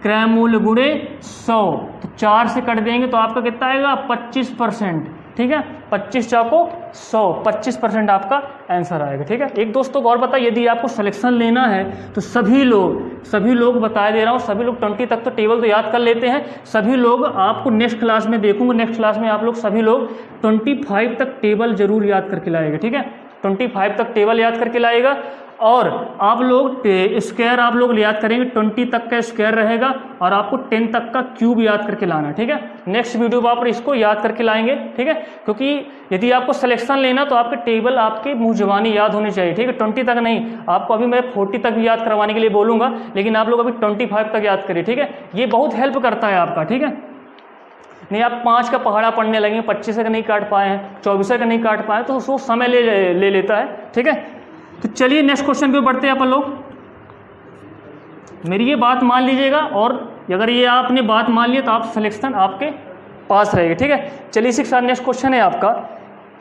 क्रय मूल्य गुणे 100। तो 4 से कट देंगे तो आपका कितना आएगा, 25%, ठीक है। 25 चाको 100, 25% आपका आंसर आएगा, ठीक है। एक दोस्तों को और बता, यदि आपको सिलेक्शन लेना है तो सभी लोग बता दे रहा हूँ, सभी लोग 20 तक तो टेबल तो याद कर लेते हैं। सभी लोग आपको नेक्स्ट क्लास में देखूंगा, नेक्स्ट क्लास में आप लोग सभी लोग 25 तक टेबल जरूर याद करके लाएगा, ठीक है। 25 तक टेबल याद करके लाएगा। और आप लोग स्क्वायर आप लोग याद करेंगे, 20 तक का स्क्वायर रहेगा और आपको 10 तक का क्यूब याद करके लाना, ठीक है। नेक्स्ट वीडियो में आप इसको याद करके लाएंगे, ठीक है। क्योंकि यदि आपको सिलेक्शन लेना तो आपके टेबल आपके मुंह जुबानी याद होनी चाहिए, ठीक है। 20 तक नहीं, आपको अभी मैं 40 तक भी याद करवाने के लिए बोलूँगा, लेकिन आप लोग अभी 25 तक याद करिए, ठीक है। ये बहुत हेल्प करता है आपका, ठीक है। नहीं आप 5 का पहाड़ा पढ़ने लगेंगे, 25 का नहीं काट पाए हैं, 24 का नहीं काट पाए, तो उसको समय ले लेता है, ठीक है। तो चलिए नेक्स्ट क्वेश्चन पे बढ़ते हैं अपन लोग। मेरी ये बात मान लीजिएगा, और अगर ये आपने बात मान लिया तो आप सिलेक्शन आपके पास रहेगा, ठीक है। चलिए इसी के साथ नेक्स्ट क्वेश्चन है आपका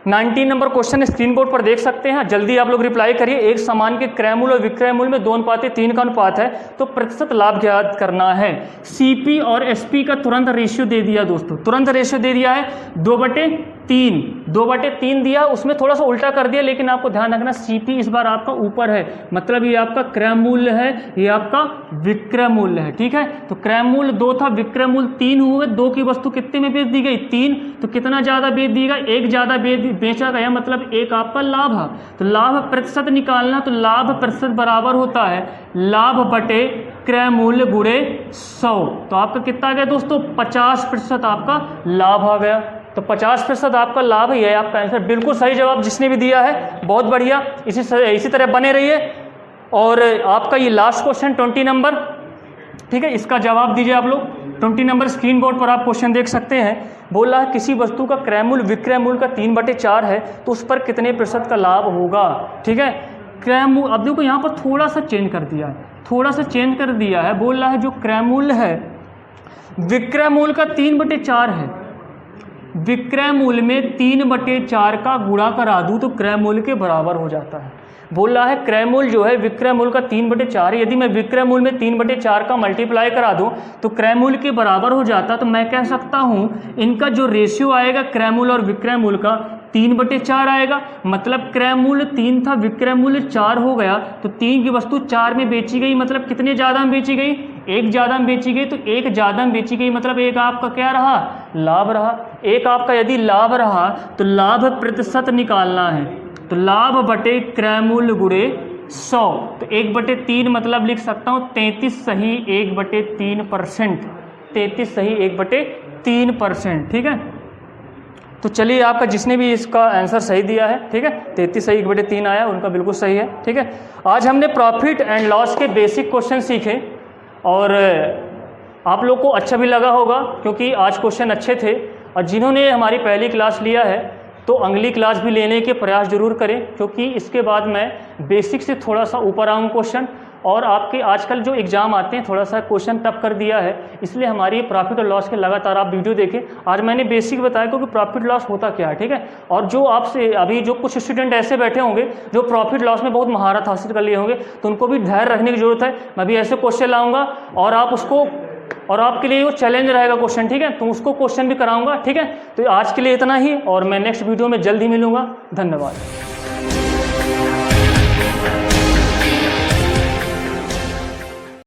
19 नंबर क्वेश्चन, स्क्रीन बोर्ड पर देख सकते हैं। जल्दी आप लोग रिप्लाई करिए। एक सामान के क्रय मूल्य और विक्रय मूल्य में 2:3 का अनुपात है, तो प्रतिशत लाभ ज्ञात करना है। सीपी और एसपी का तुरंत रेशियो दे दिया दोस्तों, तुरंत रेशियो दे दिया है 2/3 दिया, उसमें थोड़ा सा उल्टा कर दिया, लेकिन आपको ध्यान रखना सीपी इस बार आपका ऊपर है, मतलब ये आपका क्रय मूल्य है, ये आपका विक्रय मूल्य है, ठीक है। तो क्रय मूल्य 2 था, विक्रय मूल्य 3 हुए, 2 की वस्तु कितने में बेच दी गई, 3, तो कितना ज्यादा बेच दी गई, 1 ज्यादा बेचा गया, मतलब 1 आपका लाभ है। तो लाभ प्रतिशत निकालना, तो लाभ प्रतिशत बराबर होता है लाभ बटे क्रय मूल्य गुणे 100। तो आपका कितना आ गया दोस्तों, 50% आपका लाभ आ गया। तो 50% आपका लाभ है, यह आपका आंसर। बिल्कुल सही जवाब जिसने भी दिया है, बहुत बढ़िया, इसी तरह बने रहिए। और आपका ये लास्ट क्वेश्चन 20 नंबर, ठीक है, इसका जवाब दीजिए आप लोग। 20 नंबर स्क्रीन बोर्ड पर आप क्वेश्चन देख सकते हैं। बोल रहा है किसी वस्तु का क्रय मूल्य विक्रय मूल्य का 3/4 है, तो उस पर कितने प्रतिशत का लाभ होगा, ठीक है। क्रय मूल्य, अब देखो यहाँ पर थोड़ा सा चेंज कर दिया है, थोड़ा सा चेंज कर दिया है। बोल रहा है जो क्रय मूल्य है विक्रय मूल्य का 3/4 है, विक्रय मूल्य में 3/4 का गुणा करा दूं तो क्रय मूल्य के बराबर हो जाता है। बोल रहा है क्रय मूल्य जो है विक्रय मूल्य का 3/4 है, यदि मैं विक्रय मूल्य में 3/4 का मल्टीप्लाई करा दूं तो क्रय मूल्य के बराबर हो जाता। तो मैं कह सकता हूं इनका जो रेशियो आएगा क्रय मूल्य और विक्रय मूल्य का 3/4 आएगा, मतलब क्रय मूल्य 3 था, विक्रय मूल्य 4 हो गया, तो 3 की वस्तु 4 में बेची गई, मतलब कितने ज़्यादा में बेची गई, 1 ज़्यादा में बेची गई। तो 1 ज़्यादा में बेची गई, मतलब एक आपका क्या रहा, लाभ रहा। एक आपका यदि लाभ रहा तो लाभ प्रतिशत निकालना है, तो लाभ बटे क्रय मूल्य गुणे 100। तो 1/3 मतलब लिख सकता हूँ 33 सही 1/3%, 33 सही 1/3%, ठीक है। तो चलिए, आपका जिसने भी इसका आंसर सही दिया है, ठीक है, 33 सही 1/3 आया, उनका बिल्कुल सही है, ठीक है। आज हमने प्रॉफिट एंड लॉस के बेसिक क्वेश्चन सीखे और आप लोग को अच्छा भी लगा होगा क्योंकि आज क्वेश्चन अच्छे थे। और जिन्होंने हमारी पहली क्लास लिया है तो अगली क्लास भी लेने के प्रयास जरूर करें, क्योंकि इसके बाद मैं बेसिक से थोड़ा सा ऊपर आऊँ क्वेश्चन, और आपके आजकल जो एग्ज़ाम आते हैं थोड़ा सा क्वेश्चन टफ कर दिया है, इसलिए हमारी प्रॉफिट और लॉस के लगातार आप वीडियो देखें। आज मैंने बेसिक बताया क्योंकि प्रॉफिट लॉस होता क्या है, ठीक है। और जो आपसे अभी जो कुछ स्टूडेंट ऐसे बैठे होंगे जो प्रॉफिट लॉस में बहुत महारत हासिल कर लिए होंगे, तो उनको भी धैर्य रखने की जरूरत है। मैं भी ऐसे क्वेश्चन लाऊंगा और आप उसको, और आपके लिए वो चैलेंज रहेगा क्वेश्चन, ठीक है, तो उसको क्वेश्चन भी कराऊंगा, ठीक है। तो आज के लिए इतना ही, और मैं नेक्स्ट वीडियो में जल्द ही मिलूंगा। धन्यवाद।